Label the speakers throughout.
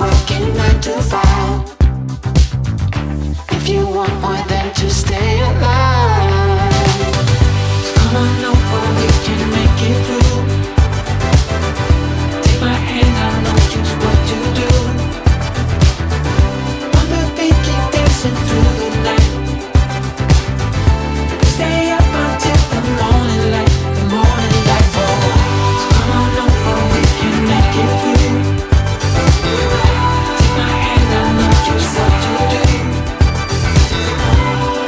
Speaker 1: working 9 to 5. If you want more than to stay alive, so come on over, we can make it through. Take my hand, I know just what to do. On the beat, keep dancing through the night. Stay up until the morning light, the morning light. Oh, so come on over, we can make it through. Take my hand, I know just what to do.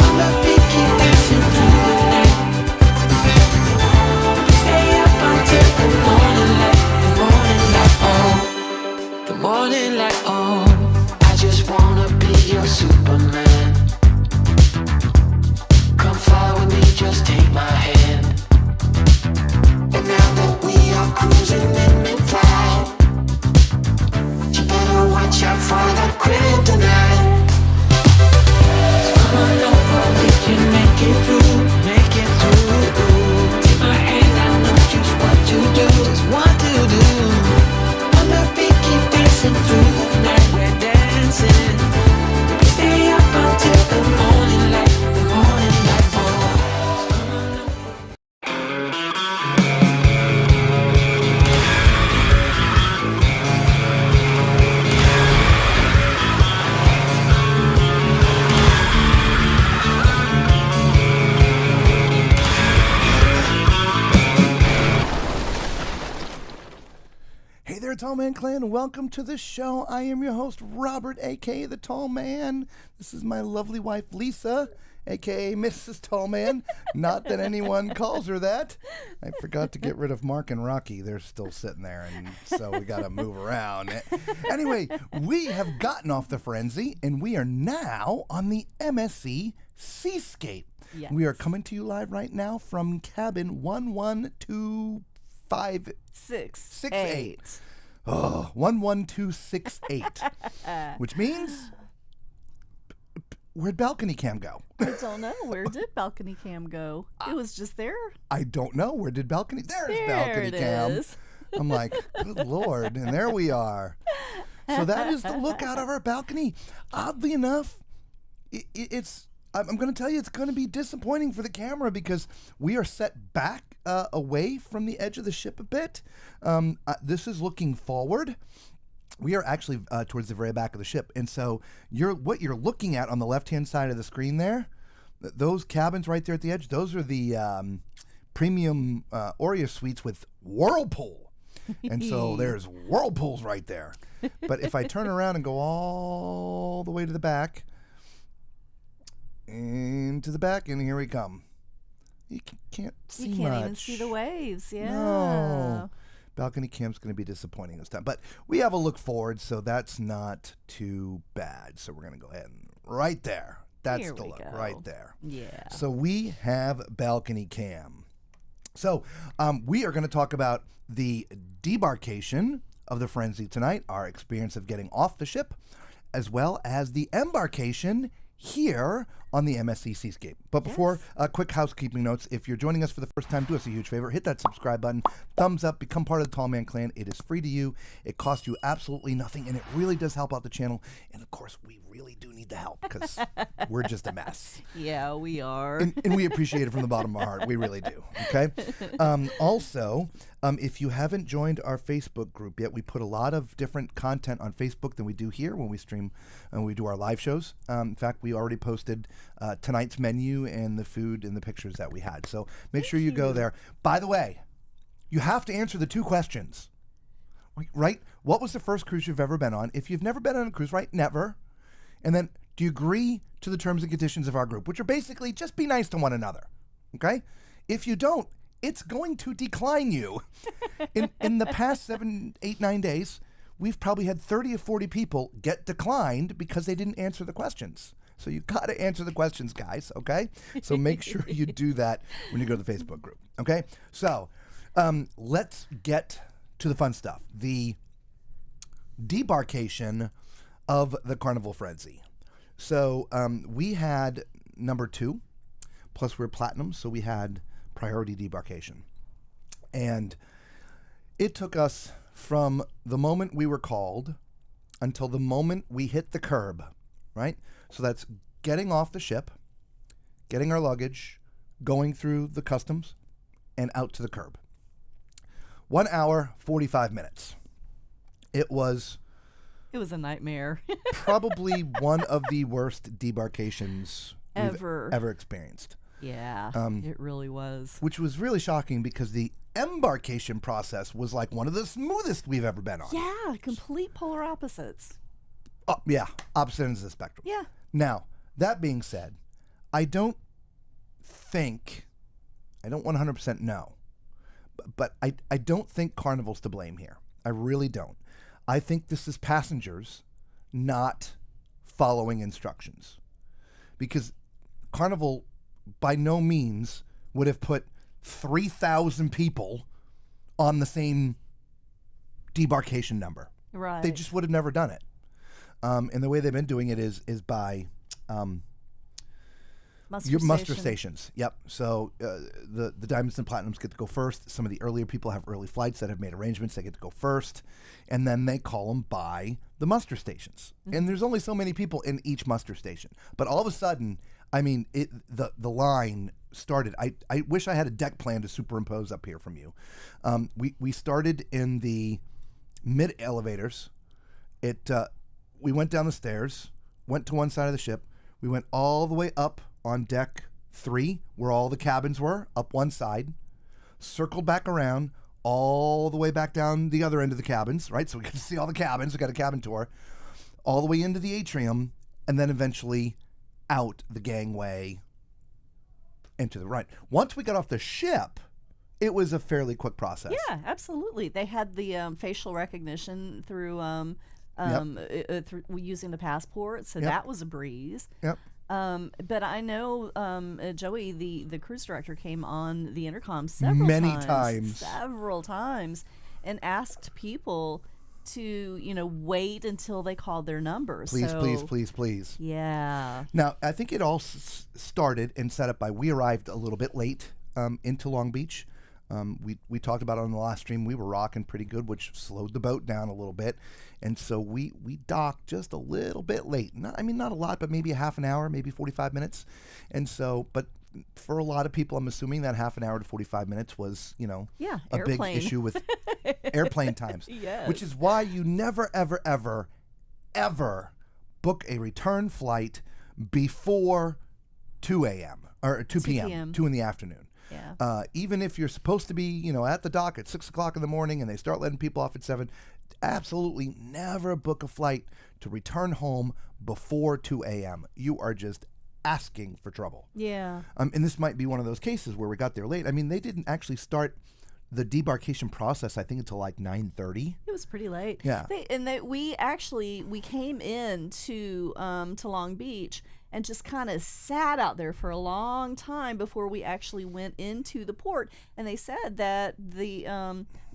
Speaker 1: On the beat, keep dancing through the night. Stay up until the morning light, the morning light. Oh, the morning light. Oh, I just wanna be your Superman. Come fly with me, just take my hand. And now that we are cruising in mid-flight, you better watch out for the kryptonite. So come on over, we can make it through, make it through. Take my hand, I know just what to do, just what to do. On the beat, keep dancing through the night, we're dancing. Stay up until the morning light, the morning light. Oh, come on over.
Speaker 2: Hey there, Tall Man Clan, and welcome to the show. I am your host, Robert, aka the Tall Man. This is my lovely wife, Lisa, aka Mrs. Tall Man. Not that anyone calls her that. I forgot to get rid of Mark and Rocky. They're still sitting there, and so we got to move around. Anyway, we have gotten off the frenzy, and we are now on the MSC Seascape.
Speaker 3: Yes.
Speaker 2: We are coming to you live right now from cabin 11258. Oh, 11268. Which means, where'd balcony cam go?
Speaker 3: I don't know. Where did balcony cam go? It was just there.
Speaker 2: I don't know. Where did balcony? There's
Speaker 3: There
Speaker 2: balcony
Speaker 3: it
Speaker 2: cam.
Speaker 3: is.
Speaker 2: I'm like, good Lord. And there we are. So that is the look out of our balcony. Oddly enough, it's, I'm going to tell you, it's going to be disappointing for the camera because we are set back away from the edge of the ship a bit. This is looking forward. We are actually towards the very back of the ship. And so what you're looking at on the left-hand side of the screen there, those cabins right there at the edge, those are the premium Oreo suites with whirlpool. And so there's whirlpools right there. But if I turn around and go all the way to the back, into the back, and here we come. You can't see much.
Speaker 3: You can't even see the waves. Yeah.
Speaker 2: No. Balcony cam's going to be disappointing this time. But we have a look forward, so that's not too bad. So we're going to go ahead and right there. That's
Speaker 3: Here
Speaker 2: the
Speaker 3: we
Speaker 2: look
Speaker 3: go.
Speaker 2: right there.
Speaker 3: Yeah.
Speaker 2: So we have balcony cam. So we are going to talk about the debarkation of the Frenzy tonight, our experience of getting off the ship, as well as the embarkation here on the MSC Seascape. But before, quick housekeeping notes. If you're joining us for the first time, do us a huge favor. Hit that subscribe button, thumbs up, become part of the Tall Man Clan. It is free to you. It costs you absolutely nothing, and it really does help out the channel. And, of course, we really do need the help because we're just a mess.
Speaker 3: Yeah, we are.
Speaker 2: And we appreciate it from the bottom of our heart. We really do. Okay? Also, if you haven't joined our Facebook group yet, we put a lot of different content on Facebook than we do here when we stream and we do our live shows. In fact, we already posted tonight's menu and the food and the pictures that we had. So make sure you go there. By the way, you have to answer the two questions. Right? What was the first cruise you've ever been on? If you've never been on a cruise, right? Never. And then, do you agree to the terms and conditions of our group, which are basically just be nice to one another, okay? If you don't, it's going to decline you. In the past 7, 8, 9 days, we've probably had 30 or 40 people get declined because they didn't answer the questions. So you got to answer the questions, guys, okay? So make sure you do that when you go to the Facebook group, okay? So let's get to the fun stuff. The debarkation of the Carnival Frenzy. So we had number 2, plus we're platinum, so we had priority debarkation. And it took us from the moment we were called until the moment we hit the curb, right? So that's getting off the ship, getting our luggage, going through the customs, and out to the curb. 1 hour, 45 minutes. It was
Speaker 3: a nightmare.
Speaker 2: probably one of the worst debarkations we've ever experienced.
Speaker 3: Yeah, it really was.
Speaker 2: Which was really shocking because the embarkation process was like one of the smoothest we've ever been on.
Speaker 3: Yeah, complete polar opposites.
Speaker 2: Oh, yeah, opposite ends of the spectrum.
Speaker 3: Yeah.
Speaker 2: Now, that being said, I don't 100% know, but I don't think Carnival's to blame here. I really don't. I think this is passengers not following instructions, because Carnival by no means would have put 3,000 people on the same debarkation number.
Speaker 3: Right.
Speaker 2: They just would have never done it. And the way they've been doing it is by muster stations. Yep. So the diamonds and platinums get to go first. Some of the earlier people have early flights that have made arrangements. They get to go first, and then they call them by the muster stations. Mm-hmm. And there's only so many people in each muster station. But all of a sudden, I mean, the line started. I wish I had a deck plan to superimpose up here from you. We started in the mid elevators. We went down the stairs, went to one side of the ship. We went all the way up on deck 3, where all the cabins were, up one side, circled back around, all the way back down the other end of the cabins, right? So we got to see all the cabins. We got a cabin tour, all the way into the atrium, and then eventually out the gangway into the right. Once we got off the ship, it was a fairly quick process.
Speaker 3: Yeah, absolutely. They had the facial recognition through through using the passport, so that was a breeze.
Speaker 2: Yep.
Speaker 3: But I know Joey, the cruise director, came on the intercom several times, and asked people to wait until they called their numbers.
Speaker 2: Please.
Speaker 3: Yeah.
Speaker 2: Now, I think it all started and set up by we arrived a little bit late into Long Beach. We talked about it on the last stream. We were rocking pretty good, which slowed the boat down a little bit. And so we docked just a little bit late. Not a lot, but maybe a half an hour, maybe 45 minutes. And so, but for a lot of people, I'm assuming that half an hour to 45 minutes was, a big issue with airplane times.
Speaker 3: Yes.
Speaker 2: Which is why you never, ever, ever, ever book a return flight before 2 a.m. or 2 p.m., 2 in the afternoon.
Speaker 3: Yeah.
Speaker 2: Even if you're supposed to be, at the dock at 6 o'clock in the morning and they start letting people off at 7, absolutely never book a flight to return home before 2 a.m. You are just asking for trouble.
Speaker 3: Yeah.
Speaker 2: And this might be one of those cases where we got there late. I mean, they didn't actually start the debarkation process, I think, until like 9:30.
Speaker 3: It was pretty late.
Speaker 2: Yeah.
Speaker 3: We came in to Long Beach and just kind of sat out there for a long time before we actually went into the port. And they said that the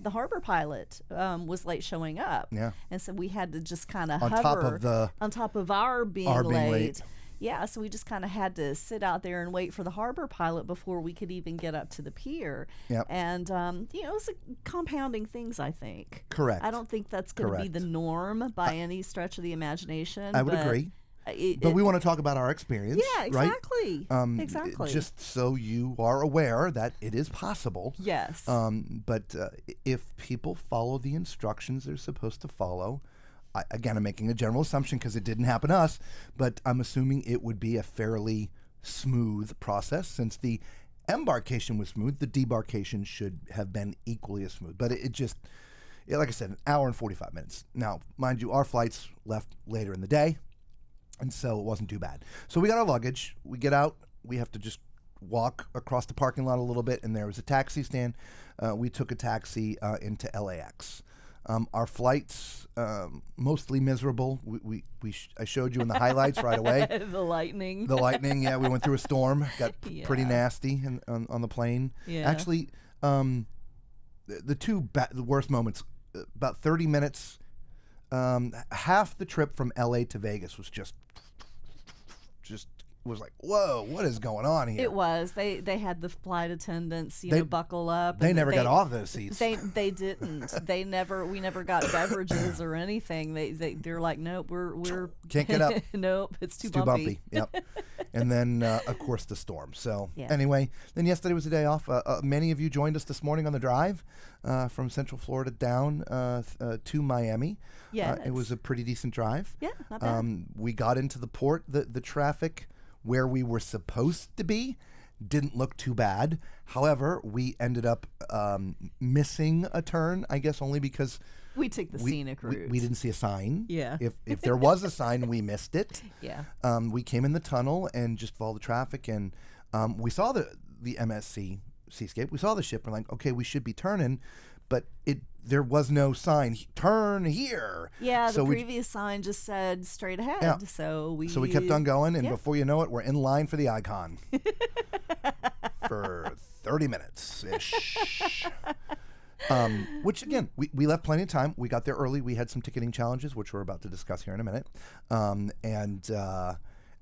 Speaker 3: harbor pilot was late showing up.
Speaker 2: Yeah.
Speaker 3: And so we had to just kind of
Speaker 2: on
Speaker 3: top of our being late. Yeah, so we just kind of had to sit out there and wait for the harbor pilot before we could even get up to the pier.
Speaker 2: Yep.
Speaker 3: And, it's compounding things, I think.
Speaker 2: Correct.
Speaker 3: I don't think that's going to be the norm by any stretch of the imagination.
Speaker 2: I would agree. But we want to talk about our experience.
Speaker 3: Yeah, exactly.
Speaker 2: Right?
Speaker 3: Exactly.
Speaker 2: Just so you are aware that it is possible.
Speaker 3: Yes.
Speaker 2: But if people follow the instructions they're supposed to follow, again, I'm making a general assumption because it didn't happen to us, but I'm assuming it would be a fairly smooth process. Since the embarkation was smooth, the debarkation should have been equally as smooth. But it just, like I said, an hour and 45 minutes. Now, mind you, our flights left later in the day, and so it wasn't too bad. So we got our luggage. We get out. We have to just walk across the parking lot a little bit, and there was a taxi stand. We took a taxi into LAX. Our flights, mostly miserable. I showed you in the highlights right away.
Speaker 3: The lightning,
Speaker 2: yeah. We went through a storm. Got pretty nasty on the plane.
Speaker 3: Yeah.
Speaker 2: Actually, the worst moments, about 30 minutes, half the trip from LA to Vegas was just was like, whoa, what is going on here?
Speaker 3: It was. They had the flight attendants,
Speaker 2: They-
Speaker 3: buckle up.
Speaker 2: They
Speaker 3: and
Speaker 2: never got off those seats.
Speaker 3: They didn't. We never got beverages or anything. They're like, nope, we're
Speaker 2: Can't get up.
Speaker 3: Nope, it's too
Speaker 2: Too
Speaker 3: bumpy.
Speaker 2: Yep. And then, of course, the storm. So
Speaker 3: Yeah.
Speaker 2: anyway, then yesterday was a day off. Many of you joined us this morning on the drive from Central Florida down to Miami.
Speaker 3: Yes.
Speaker 2: It was a pretty decent drive.
Speaker 3: Yeah, not bad.
Speaker 2: We got into the port. The traffic where we were supposed to be didn't look too bad. However, we ended up missing a turn, I guess only because
Speaker 3: We took the scenic route.
Speaker 2: we didn't see a sign.
Speaker 3: Yeah.
Speaker 2: If there was a sign, we missed it.
Speaker 3: Yeah.
Speaker 2: We came in the tunnel and just followed the traffic, and we saw the MSC Seascape. We saw the ship. We're like, okay, we should be turning, but there was no sign. Turn here.
Speaker 3: Yeah, the
Speaker 2: So we-
Speaker 3: previous sign just said straight ahead.
Speaker 2: Yeah.
Speaker 3: So we
Speaker 2: kept on going, and
Speaker 3: Yeah.
Speaker 2: before you know it, we're in line for the icon for 30 minutes ish. Which again, we left plenty of time. We got there early. We had some ticketing challenges, which we're about to discuss here in a minute.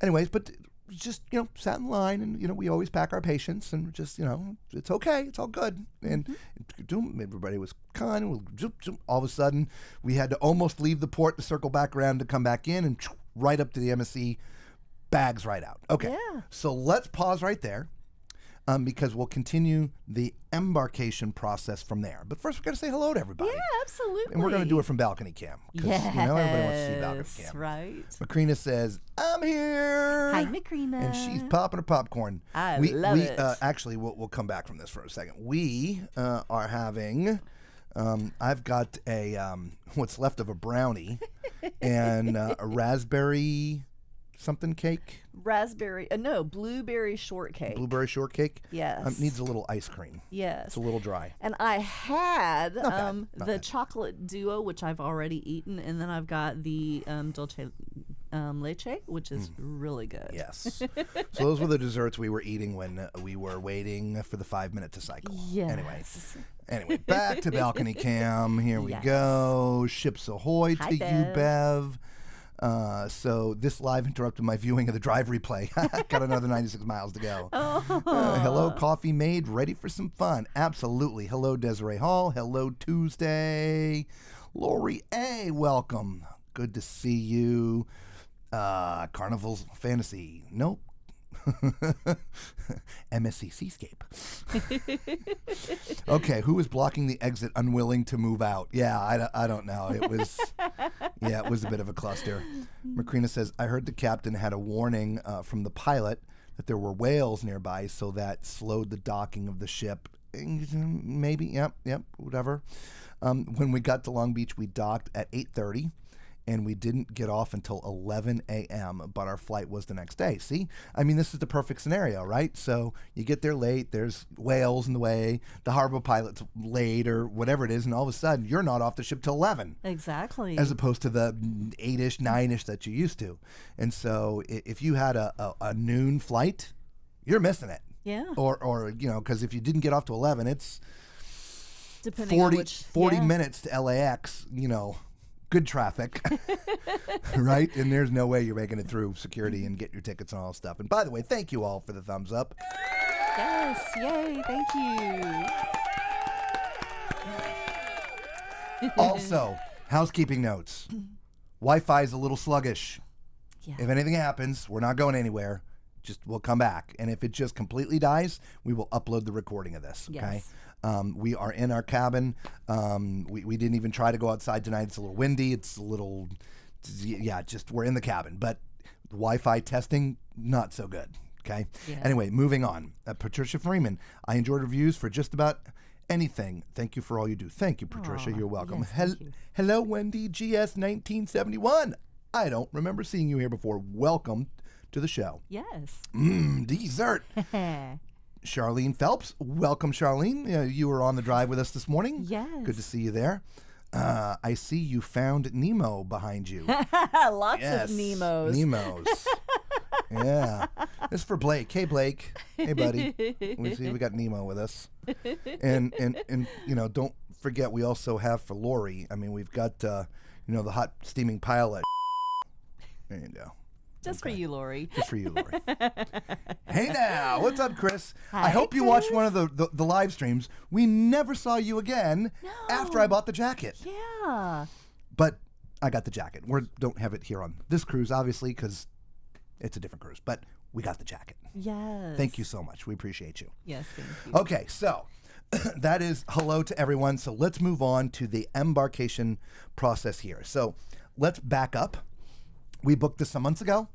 Speaker 2: Anyways, but just sat in line, and we always pack our patience, and just it's okay, it's all good, and everybody was kind. All of a sudden, we had to almost leave the port to circle back around to come back in, and right up to the MSC, bags right out. Okay,
Speaker 3: Yeah.
Speaker 2: so let's pause right there. Because we'll continue the embarkation process from there. But first, we've got to say hello to everybody.
Speaker 3: Yeah, absolutely.
Speaker 2: And we're going to do it from balcony cam. Because, everybody wants to see balcony
Speaker 3: Yes,
Speaker 2: cam.
Speaker 3: right.
Speaker 2: Macrina says, I'm here.
Speaker 3: Hi, Macrina.
Speaker 2: And she's popping her popcorn.
Speaker 3: I love it.
Speaker 2: Actually, we'll come back from this for a second. We are having... I've got a what's left of a brownie and a raspberry something cake.
Speaker 3: Blueberry shortcake.
Speaker 2: Blueberry shortcake.
Speaker 3: Yes.
Speaker 2: Needs a little ice cream.
Speaker 3: Yes.
Speaker 2: It's a little dry.
Speaker 3: And I had
Speaker 2: Not
Speaker 3: the
Speaker 2: bad.
Speaker 3: chocolate duo, which I've already eaten, and then I've got the dulce leche, which is really good.
Speaker 2: Yes. So those were the desserts we were eating when we were waiting for the 5 minute to cycle.
Speaker 3: Yes.
Speaker 2: Anyway, back to balcony cam. Here we
Speaker 3: Yes.
Speaker 2: go. Ships ahoy
Speaker 3: Hi,
Speaker 2: to you,
Speaker 3: Bev.
Speaker 2: Bev. So this live interrupted my viewing of the drive replay. Got another 96 miles to go. Hello, Coffee Maid. Ready for some fun? Absolutely. Hello, Desiree Hall. Hello, Tuesday. Lori A. Welcome. Good to see you. Carnival's Fantasy. Nope. MSC Seascape. Okay, who was blocking the exit, unwilling to move out? Yeah, I don't know. It was it was a bit of a cluster. Macrina says, I heard the captain had a warning from the pilot that there were whales nearby, so that slowed the docking of the ship. Maybe, yep, whatever. When we got to Long Beach, we docked at 8:30. And we didn't get off until 11 a.m., but our flight was the next day. See? I mean, this is the perfect scenario, right? So you get there late, there's whales in the way, the harbor pilot's late or whatever it is, and all of a sudden you're not off the ship till 11.
Speaker 3: Exactly.
Speaker 2: As opposed to the 8-ish, 9-ish that you used to. And so if you had a noon flight, you're missing it.
Speaker 3: Yeah.
Speaker 2: Or because if you didn't get off to 11, it's
Speaker 3: Depending on
Speaker 2: 40 minutes to LAX, good traffic, right? And there's no way you're making it through security and get your tickets and all that stuff. And by the way, thank you all for the thumbs up.
Speaker 3: Yes. Yay. Thank you.
Speaker 2: Also, housekeeping notes. Wi-Fi is a little sluggish.
Speaker 3: Yeah.
Speaker 2: If anything happens, we're not going anywhere. We'll come back. And if it just completely dies, we will upload the recording of this, okay?
Speaker 3: Yes.
Speaker 2: We are in our cabin. We didn't even try to go outside tonight. It's a little windy. It's a little, we're in the cabin. But the Wi-Fi testing, not so good, okay?
Speaker 3: Yeah.
Speaker 2: Anyway, moving on. Patricia Freeman, I enjoyed reviews for just about anything. Thank you for all you do. Thank you, Patricia. You're welcome.
Speaker 3: yes, thank you.
Speaker 2: Hello, Wendy, GS 1971. I don't remember seeing you here before. Welcome to the show.
Speaker 3: Yes.
Speaker 2: Dessert. Charlene Phelps. Welcome, Charlene. You were on the drive with us this morning.
Speaker 3: Yes.
Speaker 2: Good to see you there. I see you found Nemo behind you.
Speaker 3: Lots
Speaker 2: Yes.
Speaker 3: of Nemos.
Speaker 2: Nemos. Yeah. This is for Blake. Hey, Blake. Hey, buddy. We got Nemo with us. And don't forget, we also have for Lori. I mean, we've got, the hot steaming pile of There you go.
Speaker 3: Just for
Speaker 2: Okay.
Speaker 3: you, Lori.
Speaker 2: Just for you, Lori. Hey now, what's up, Chris? I
Speaker 3: Hi,
Speaker 2: hope you watched
Speaker 3: Chris.
Speaker 2: one of the live streams. We never saw you again after I bought the jacket.
Speaker 3: Yeah.
Speaker 2: But I got the jacket. We don't have it here on this cruise, obviously, because it's a different cruise. But we got the jacket.
Speaker 3: Yes.
Speaker 2: Thank you so much. We appreciate you.
Speaker 3: Yes, thank you.
Speaker 2: Okay, so that is hello to everyone. So let's move on to the embarkation process here. So let's back up. We booked this some months ago.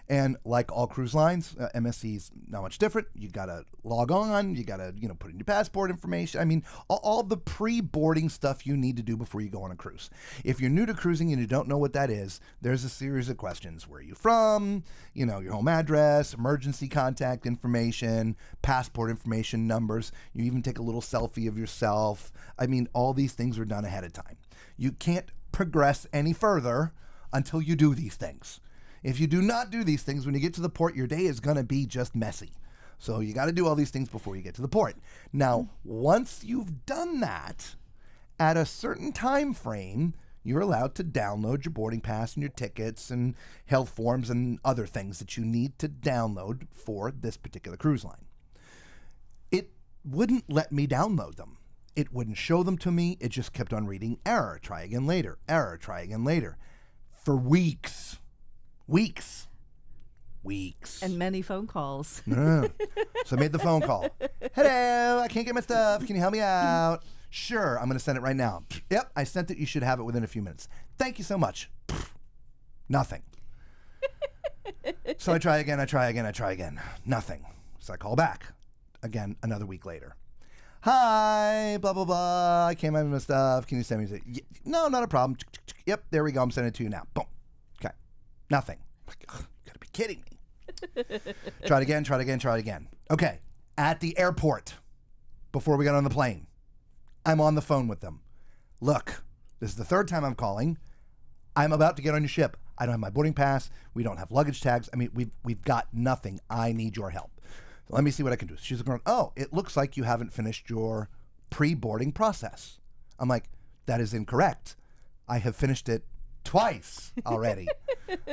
Speaker 2: And like all cruise lines, MSC's not much different. You got to log on. You got to, put in your passport information. I mean, all the pre-boarding stuff you need to do before you go on a cruise. If you're new to cruising and you don't know what that is, there's a series of questions. Where are you from? Your home address, emergency contact information, passport information, numbers. You even take a little selfie of yourself. I mean, all these things are done ahead of time. You can't progress any further until you do these things. If you do not do these things, when you get to the port, your day is going to be just messy. So you got to do all these things before you get to the port. Now, once you've done that, at a certain time frame, you're allowed to download your boarding pass and your tickets and health forms and other things that you need to download for this particular cruise line. It wouldn't let me download them. It wouldn't show them to me. It just kept on reading error, try again later, error, try again later, for weeks.
Speaker 3: And many phone calls.
Speaker 2: So I made the phone call. Hello, I can't get my stuff. Can you help me out? Sure, I'm going to send it right now. Yep, I sent it. You should have it within a few minutes. Thank you so much. Nothing. So I try again. Nothing. So I call back. Again, another week later. Hi, blah, blah, blah. I can't find my stuff. Can you send me? No, not a problem. Yep, there we go. I'm sending it to you now. Boom. Okay. Nothing. Like, ugh, you gotta be kidding me. Try it again. Okay. At the airport, before we got on the plane, I'm on the phone with them. Look, this is the third time I'm calling. I'm about to get on your ship. I don't have my boarding pass. We don't have luggage tags. I mean, we've got nothing. I need your help. Let me see what I can do. She's going, oh, it looks like you haven't finished your pre-boarding process. I'm like, that is incorrect. I have finished it twice already.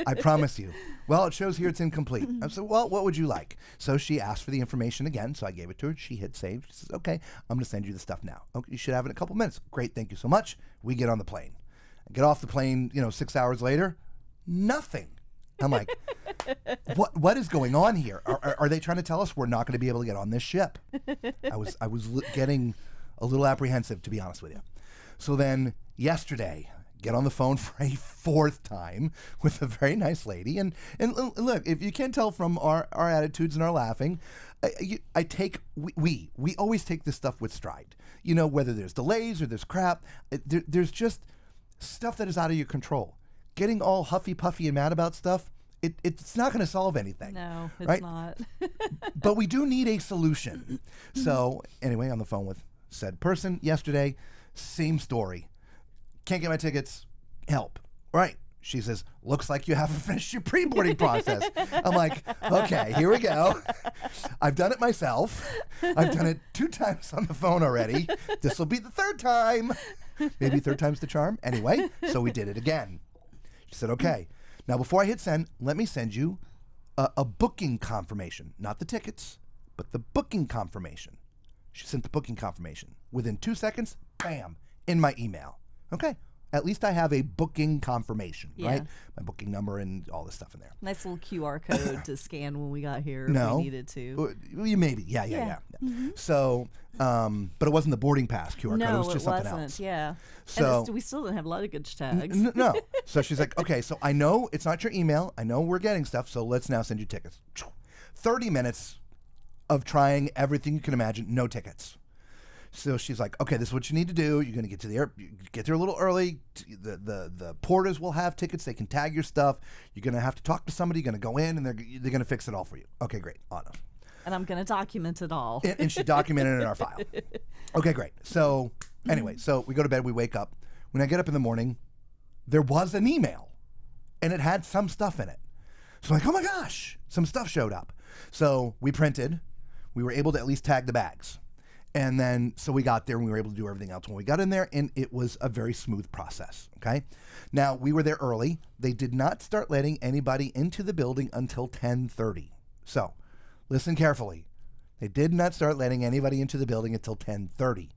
Speaker 2: I promise you. Well, it shows here it's incomplete. I said, well, what would you like? So she asked for the information again, so I gave it to her. She hit save. She says, okay, I'm going to send you the stuff now. Okay, you should have it in a couple minutes. Great, thank you so much. We get on the plane. I get off the plane, 6 hours later, nothing. I'm like, what is going on here? Are they trying to tell us we're not going to be able to get on this ship? I was getting a little apprehensive, to be honest with you. So then yesterday, get on the phone for a fourth time with a very nice lady. And look, if you can't tell from our attitudes and our laughing, we always take this stuff with stride. Whether there's delays or there's crap, there's just stuff that is out of your control. Getting all huffy puffy and mad about stuff, it's not going to solve anything.
Speaker 3: No, it's
Speaker 2: right?
Speaker 3: not.
Speaker 2: But we do need a solution. So anyway, on the phone with said person yesterday, same story. Can't get my tickets. Help. Right. She says, looks like you haven't finished your pre-boarding process. I'm like, okay, here we go. I've done it myself. I've done it 2 times on the phone already. This will be the 3rd time. Maybe 3rd time's the charm. Anyway, so we did it again. She said, okay, now before I hit send, let me send you a booking confirmation. Not the tickets, but the booking confirmation. She sent the booking confirmation. Within 2 seconds, bam, in my email. Okay, at least I have a booking confirmation, right? My booking number and all this stuff in there.
Speaker 3: Nice little QR code to scan when we got here
Speaker 2: No.
Speaker 3: if we needed to.
Speaker 2: Maybe, yeah.
Speaker 3: Mm-hmm.
Speaker 2: So, but it wasn't the boarding pass QR code. It
Speaker 3: No,
Speaker 2: was just something
Speaker 3: wasn't.
Speaker 2: else.
Speaker 3: Yeah.
Speaker 2: So
Speaker 3: and we still didn't have luggage tags.
Speaker 2: No. So she's like, okay, so I know it's not your email. I know we're getting stuff, so let's now send you tickets. 30 minutes of trying everything you can imagine, no tickets. So she's like, okay, this is what you need to do. You're going to get to the get there a little early. The porters will have tickets. They can tag your stuff. You're going to have to talk to somebody. You're going to go in, and they're going to fix it all for you. Okay, great. Awesome.
Speaker 3: And I'm going to document it all.
Speaker 2: And she documented it in our file. Okay, great. So anyway, so we go to bed. We wake up. When I get up in the morning, there was an email, and it had some stuff in it. So I'm like, oh my gosh, some stuff showed up. So we printed. We were able to at least tag the bags. And then, so we got there and we were able to do everything else when we got in there, and it was a very smooth process, okay? Now, we were there early. They did not start letting anybody into the building until 10:30. So, listen carefully. They did not start letting anybody into the building until 10:30.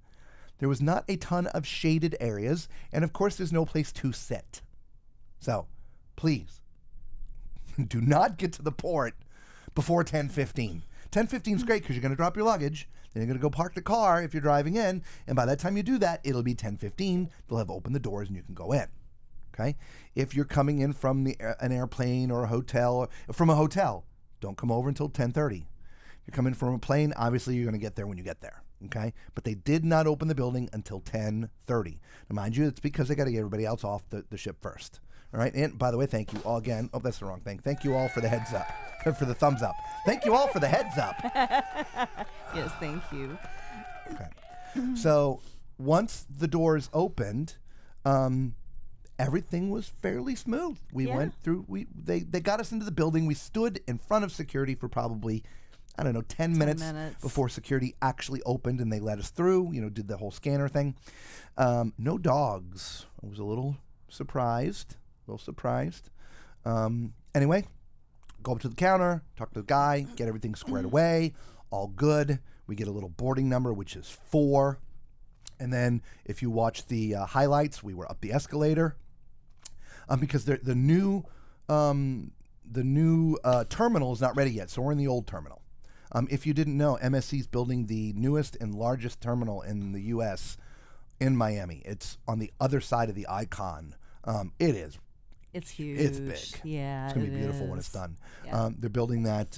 Speaker 2: There was not a ton of shaded areas, and of course, there's no place to sit. So, please, do not get to the port before 10:15. 10:15 is great because you're going to drop your luggage. Then you're going to go park the car if you're driving in. And by that time you do that, it'll be 10:15. They'll have opened the doors and you can go in. Okay? If you're coming in from an airplane or a hotel, from a hotel, don't come over until 10:30. If you're coming from a plane, obviously you're going to get there when you get there. Okay? But they did not open the building until 10:30. Now, mind you, it's because they got to get everybody else off the ship first. All right, and by the way, thank you all again. Oh, that's the wrong thing. Thank you all for the heads up, for the thumbs up. Thank you all for the heads up.
Speaker 3: Yes, thank you.
Speaker 2: Okay. So once the doors opened, everything was fairly smooth. We went through. They got us into the building. We stood in front of security for probably, I don't know, 10 minutes before security actually opened and they let us through. You know, did the whole scanner thing. No dogs. I was a little surprised. Anyway, go up to the counter, talk to the guy, get everything squared away, all good. We get a little boarding number, which is 4. And then if you watch the highlights, we were up the escalator because the new terminal is not ready yet, so we're in the old terminal. If you didn't know, MSC is building the newest and largest terminal in the U.S. in Miami. It's on the other side of the Icon.
Speaker 3: It's huge.
Speaker 2: It's big.
Speaker 3: Yeah,
Speaker 2: it's going to be beautiful when it's done.
Speaker 3: Yeah.
Speaker 2: They're building that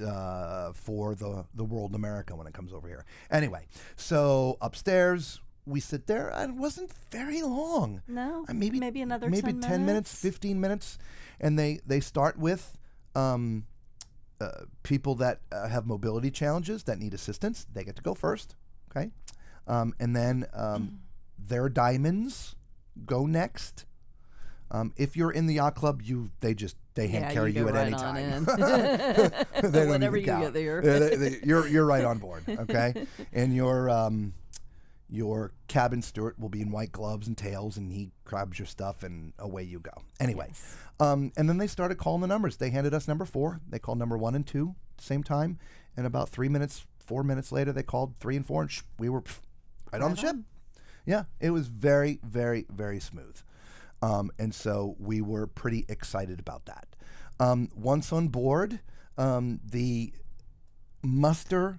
Speaker 2: for the world in America when it comes over here. Anyway, so upstairs, we sit there. It wasn't very long.
Speaker 3: No,
Speaker 2: maybe
Speaker 3: another
Speaker 2: 10 minutes, 15 minutes. And they start with people that have mobility challenges that need assistance. They get to go first, okay? And then their diamonds go next. If you're in the yacht club, they hand carry you at any time. They
Speaker 3: Whenever you get there,
Speaker 2: you're right on board. Okay, and your cabin steward will be in white gloves and tails, and he grabs your stuff, and away you go. Anyway,
Speaker 3: yes.
Speaker 2: And then they started calling the numbers. They handed us number 4. They called number 1 and 2 at the same time, and about 4 minutes later, they called 3 and 4, and we were right on the ship. Yeah, it was very, very, very smooth. And so we were pretty excited about that. Once on board, the muster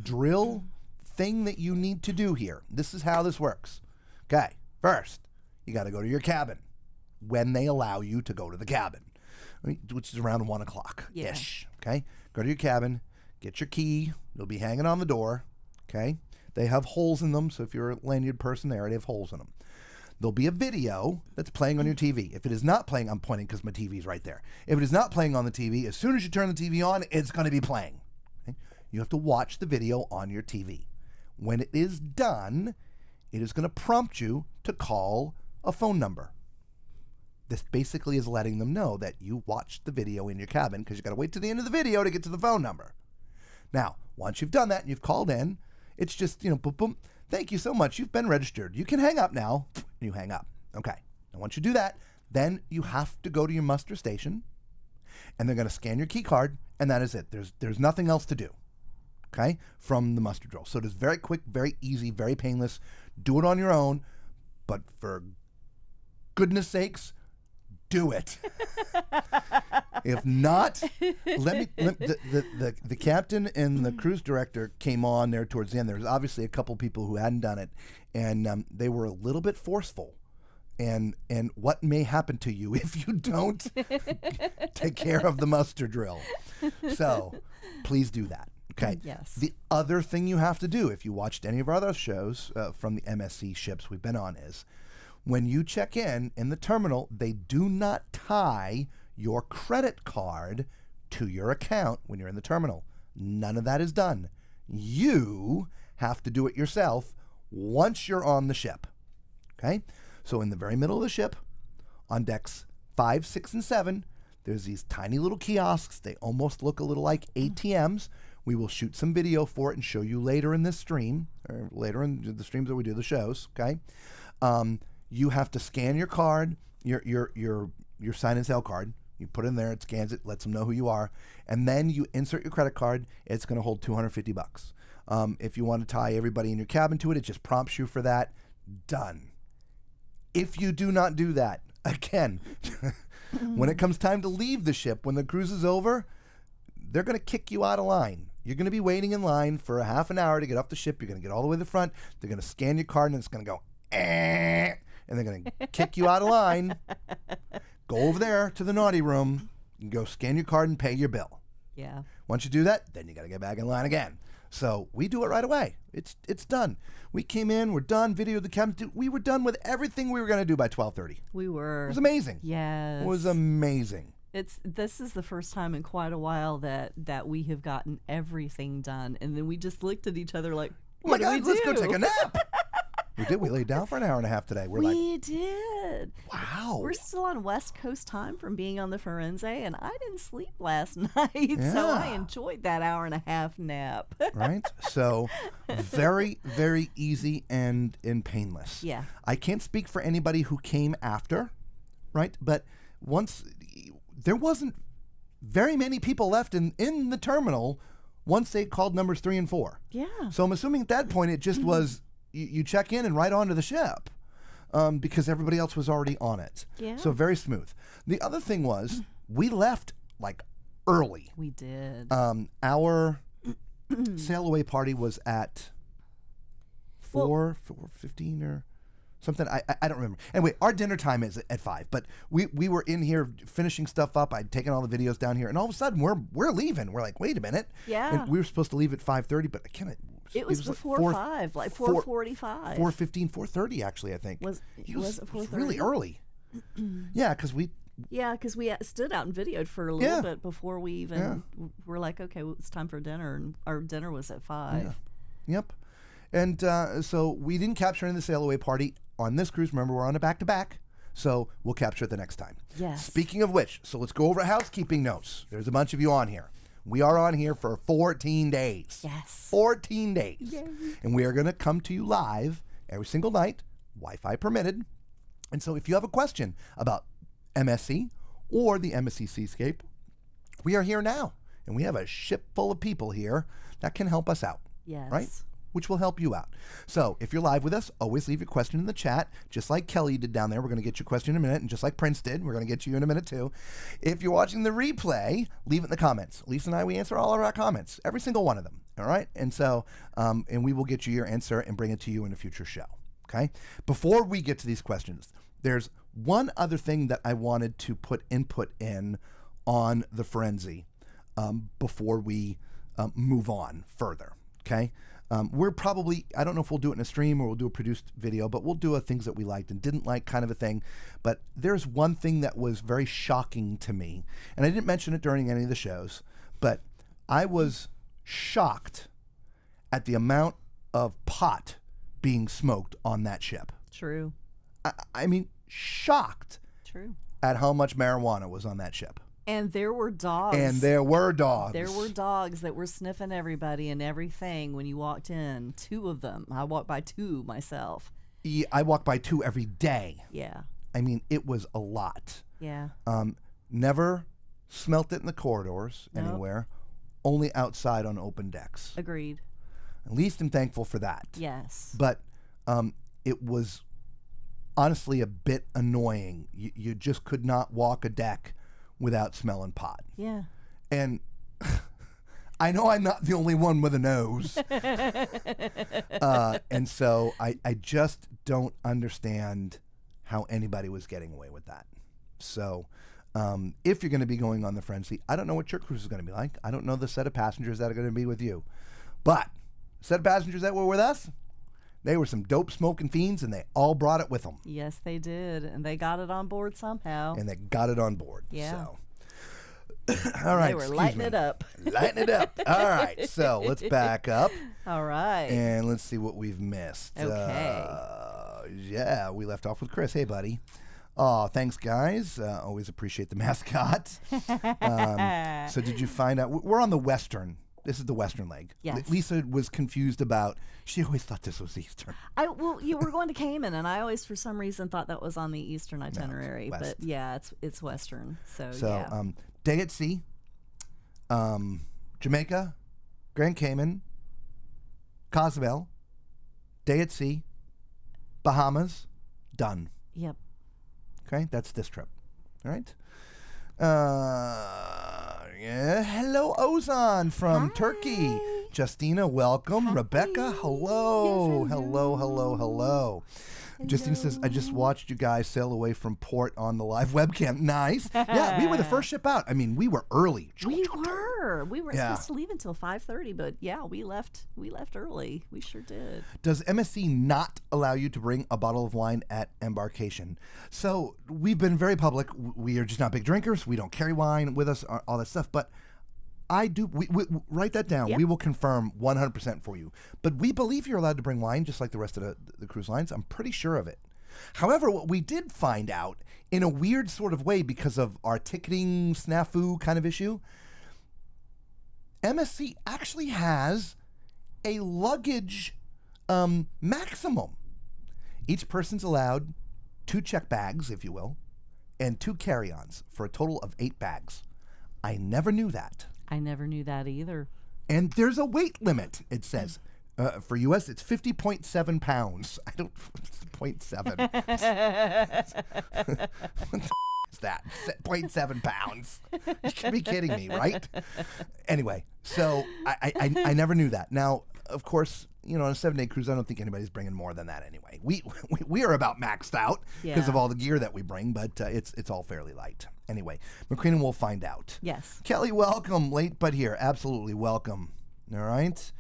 Speaker 2: drill thing that you need to do here. This is how this works. Okay, first, you got to go to your cabin when they allow you to go to the cabin, which is around 1 o'clock-ish. Yeah. Okay, go to your cabin, get your key. It'll be hanging on the door. Okay, they have holes in them, so if you're a lanyard person, they already have holes in them. There'll be a video that's playing on your TV. If it is not playing, I'm pointing because my TV's right there. If it is not playing on the TV, as soon as you turn the TV on, it's going to be playing. Okay? You have to watch the video on your TV. When it is done, it is going to prompt you to call a phone number. This basically is letting them know that you watched the video in your cabin because you got to wait to the end of the video to get to the phone number. Now, once you've done that and you've called in, it's just, boom, boom. Thank you so much. You've been registered. You can hang up now. You hang up. Okay. Now, once you do that, then you have to go to your muster station, and they're going to scan your key card, and that is it. There's nothing else to do, okay, from the muster drill. So it is very quick, very easy, very painless. Do it on your own, but for goodness sakes, do it. If not, the captain and the cruise director came on there towards the end. There was obviously a couple people who hadn't done it, and they were a little bit forceful. And what may happen to you if you don't take care of the muster drill. So please do that. Okay.
Speaker 3: Yes.
Speaker 2: The other thing you have to do, if you watched any of our other shows from the MSC ships we've been on, is when you check in the terminal, they do not tie your credit card to your account when you're in the terminal. None of that is done. You have to do it yourself once you're on the ship. Okay? So in the very middle of the ship, on decks 5, 6, and 7, there's these tiny little kiosks. They almost look a little like ATMs We will shoot some video for it and show you later in this stream, or later in the streams that we do the shows. Okay, you have to scan your card, your sign and sale card. You put it in there, it scans it, lets them know who you are, and then you insert your credit card. It's going to hold $250. If you want to tie everybody in your cabin to it, it just prompts you for that. Done. If you do not do that, again, when it comes time to leave the ship, when the cruise is over, they're going to kick you out of line. You're going to be waiting in line for a half an hour to get off the ship. You're going to get all the way to the front. They're going to scan your card, and it's going to go, and they're going to kick you out of line. Go over there to the naughty room and go scan your card and pay your bill.
Speaker 3: Yeah.
Speaker 2: Once you do that, then you got to get back in line again. So we do it right away. It's done. We came in, we're done, videoed the cabin. We were done with everything we were going to do by 12:30.
Speaker 3: We were.
Speaker 2: It was amazing.
Speaker 3: Yes.
Speaker 2: It was amazing.
Speaker 3: This is the first time in quite a while that we have gotten everything done, and then we just looked at each other like, what do we do?
Speaker 2: Let's go take a nap. We did. We laid down for an hour and a half today.
Speaker 3: We did.
Speaker 2: Wow.
Speaker 3: We're still on West Coast time from being on the Firenze, and I didn't sleep last night, so I enjoyed that hour and a half nap.
Speaker 2: Right? So very, very easy and painless.
Speaker 3: Yeah.
Speaker 2: I can't speak for anybody who came after, right? But once there wasn't very many people left in the terminal once they called numbers 3 and 4.
Speaker 3: Yeah.
Speaker 2: So I'm assuming at that point it just was you check in and right onto the ship because everybody else was already on it.
Speaker 3: Yeah.
Speaker 2: So very smooth. The other thing was we left like early.
Speaker 3: We did.
Speaker 2: Our sail away party was at 4:15 or something. I don't remember. Anyway, our dinner time is at 5. But we were in here finishing stuff up. I'd taken all the videos down here, and all of a sudden we're leaving. We're like, wait a minute.
Speaker 3: Yeah.
Speaker 2: And we were supposed to leave at 5:30, but I can't.
Speaker 3: It was before 5, like 4:45.
Speaker 2: 4:15, 4:30 actually, I think.
Speaker 3: Was it 4:30?
Speaker 2: Really early. Yeah, because we.
Speaker 3: Yeah, because we stood out and videoed for a little bit before we even were like, okay, well, it's time for dinner, and our dinner was at 5.
Speaker 2: Yeah. Yep. And so we didn't capture any of the sail away party on this cruise. Remember, we're on a back-to-back, so we'll capture it the next time.
Speaker 3: Yes.
Speaker 2: Speaking of which, so let's go over housekeeping notes. There's a bunch of you on here. We are on here for 14 days.
Speaker 3: Yes.
Speaker 2: 14 days.
Speaker 3: Yay.
Speaker 2: And we are going to come to you live every single night, Wi-Fi permitted. And so if you have a question about MSC or the MSC Seascape, we are here now. And we have a ship full of people here that can help us out.
Speaker 3: Yes.
Speaker 2: Right? Which will help you out. So if you're live with us, always leave your question in the chat, just like Kelly did down there. We're going to get your question in a minute, and just like Prince did, we're going to get you in a minute too. If you're watching the replay, leave it in the comments. Lisa and I, we answer all of our comments, every single one of them. All right? And so, and we will get you your answer and bring it to you in a future show. Okay? Before we get to these questions, there's one other thing that I wanted to put input in on the Firenze before we move on further. Okay? We're probably, I don't know if we'll do it in a stream or we'll do a produced video, but we'll do a things that we liked and didn't like kind of a thing. But there's one thing that was very shocking to me, and I didn't mention it during any of the shows, but I was shocked at the amount of pot being smoked on that ship.
Speaker 3: True.
Speaker 2: I mean, shocked
Speaker 3: True.
Speaker 2: at how much marijuana was on that ship.
Speaker 3: And there were dogs.
Speaker 2: And there were dogs.
Speaker 3: There were dogs that were sniffing everybody and everything when you walked in. 2 of them. I walked by 2 myself.
Speaker 2: Yeah, I walk by 2 every day.
Speaker 3: Yeah.
Speaker 2: I mean, it was a lot.
Speaker 3: Yeah.
Speaker 2: Never smelt it in the corridors
Speaker 3: Nope.
Speaker 2: anywhere, only outside on open decks.
Speaker 3: Agreed.
Speaker 2: At least I'm thankful for that.
Speaker 3: Yes.
Speaker 2: But it was honestly a bit annoying. You just could not walk a deck without smelling pot.
Speaker 3: Yeah.
Speaker 2: And I know I'm not the only one with a nose. And so I just don't understand how anybody was getting away with that. So if you're going to be going on the Firenze, I don't know what your cruise is going to be like. I don't know the set of passengers that are going to be with you. But the set of passengers that were with us, they were some dope smoking fiends, and they all brought it with them.
Speaker 3: Yes, they did. And they got it on board somehow.
Speaker 2: And they got it on board.
Speaker 3: Yeah.
Speaker 2: So. All right.
Speaker 3: They were lighting it up.
Speaker 2: Lighting it up. All right. So let's back up.
Speaker 3: All right.
Speaker 2: And let's see what we've missed.
Speaker 3: Okay.
Speaker 2: Yeah, we left off with Chris. Hey, buddy. Oh, thanks, guys. Always appreciate the mascot. So did you find out? We're on the western This is the western leg.
Speaker 3: Yes.
Speaker 2: Lisa was confused about. She always thought this was eastern.
Speaker 3: You were going to Cayman, and I always, for some reason, thought that was on the eastern itinerary.
Speaker 2: west.
Speaker 3: But yeah, it's western. So
Speaker 2: So
Speaker 3: yeah.
Speaker 2: day at sea, Jamaica, Grand Cayman, Cozumel, day at sea, Bahamas, done.
Speaker 3: Yep.
Speaker 2: Okay, that's this trip. All right. Yeah. Hello, Ozan from Turkey. Justina, welcome.
Speaker 3: Hi.
Speaker 2: Rebecca, hello.
Speaker 3: Yes,
Speaker 2: Hello. Justina says, I just watched you guys sail away from port on the live webcam. Nice. Yeah, we were the first ship out. I mean, we were early.
Speaker 3: We weren't
Speaker 2: Yeah.
Speaker 3: supposed to leave until 5:30, but yeah, we left early. We sure did.
Speaker 2: Does MSC not allow you to bring a bottle of wine at embarkation? So we've been very public. We are just not big drinkers. We don't carry wine with us, all that stuff. But I do. We write that down.
Speaker 3: Yep.
Speaker 2: We will confirm 100% for you. But we believe you're allowed to bring wine, just like the rest of the cruise lines. I'm pretty sure of it. However, what we did find out in a weird sort of way because of our ticketing snafu kind of issue, MSC actually has a luggage maximum. Each person's allowed 2 check bags, if you will, and 2 carry-ons for a total of 8 bags. I never knew that.
Speaker 3: I never knew that either.
Speaker 2: And there's a weight limit, it says. For U.S., it's 50.7 pounds. I don't... 0.7. What the is that? 0.7 pounds. You can be kidding me, right? Anyway, so I never knew that. Now, of course, on a 7-day cruise, I don't think anybody's bringing more than that anyway. We are about maxed out because of
Speaker 3: Yeah.
Speaker 2: all the gear that we bring, but it's all fairly light. Anyway, McCreenan will find out.
Speaker 3: Yes.
Speaker 2: Kelly, welcome. Late but here. Absolutely welcome. All right.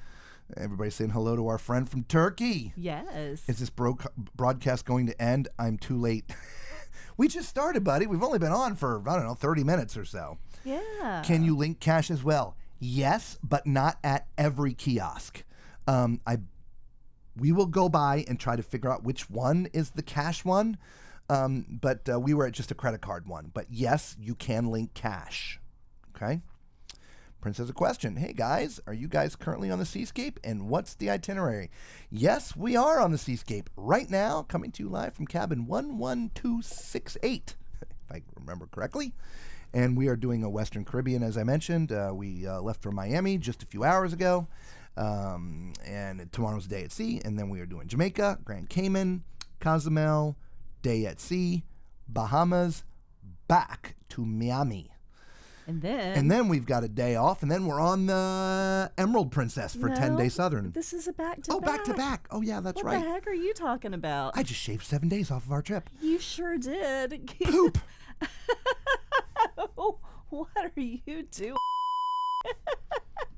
Speaker 2: Everybody's saying hello to our friend from Turkey.
Speaker 3: Yes.
Speaker 2: Is this broadcast going to end? I'm too late. We just started, buddy. We've only been on for, 30 minutes or so.
Speaker 3: Yeah.
Speaker 2: Can you link cash as well? Yes, but not at every kiosk. We will go by and try to figure out which one is the cash one. But we were at just a credit card one. But yes, you can link cash. Okay? Prince has a question. Hey guys, are you guys currently on the Seascape? And what's the itinerary? Yes, we are on the Seascape right now, coming to you live from cabin 11268, if I remember correctly. And we are doing a Western Caribbean, as I mentioned. We left from Miami just a few hours ago. And tomorrow's day at sea. And then we are doing Jamaica, Grand Cayman, Cozumel, day at sea, Bahamas, back to Miami.
Speaker 3: And
Speaker 2: then we've got a day off, and then we're on the Emerald Princess for 10 Day Southern.
Speaker 3: This is a back-to-back.
Speaker 2: Oh, back to back. Oh, yeah, that's
Speaker 3: What
Speaker 2: right.
Speaker 3: the heck are you talking about?
Speaker 2: I just shaved 7 days off of our trip.
Speaker 3: You sure did.
Speaker 2: Poop.
Speaker 3: What are you doing?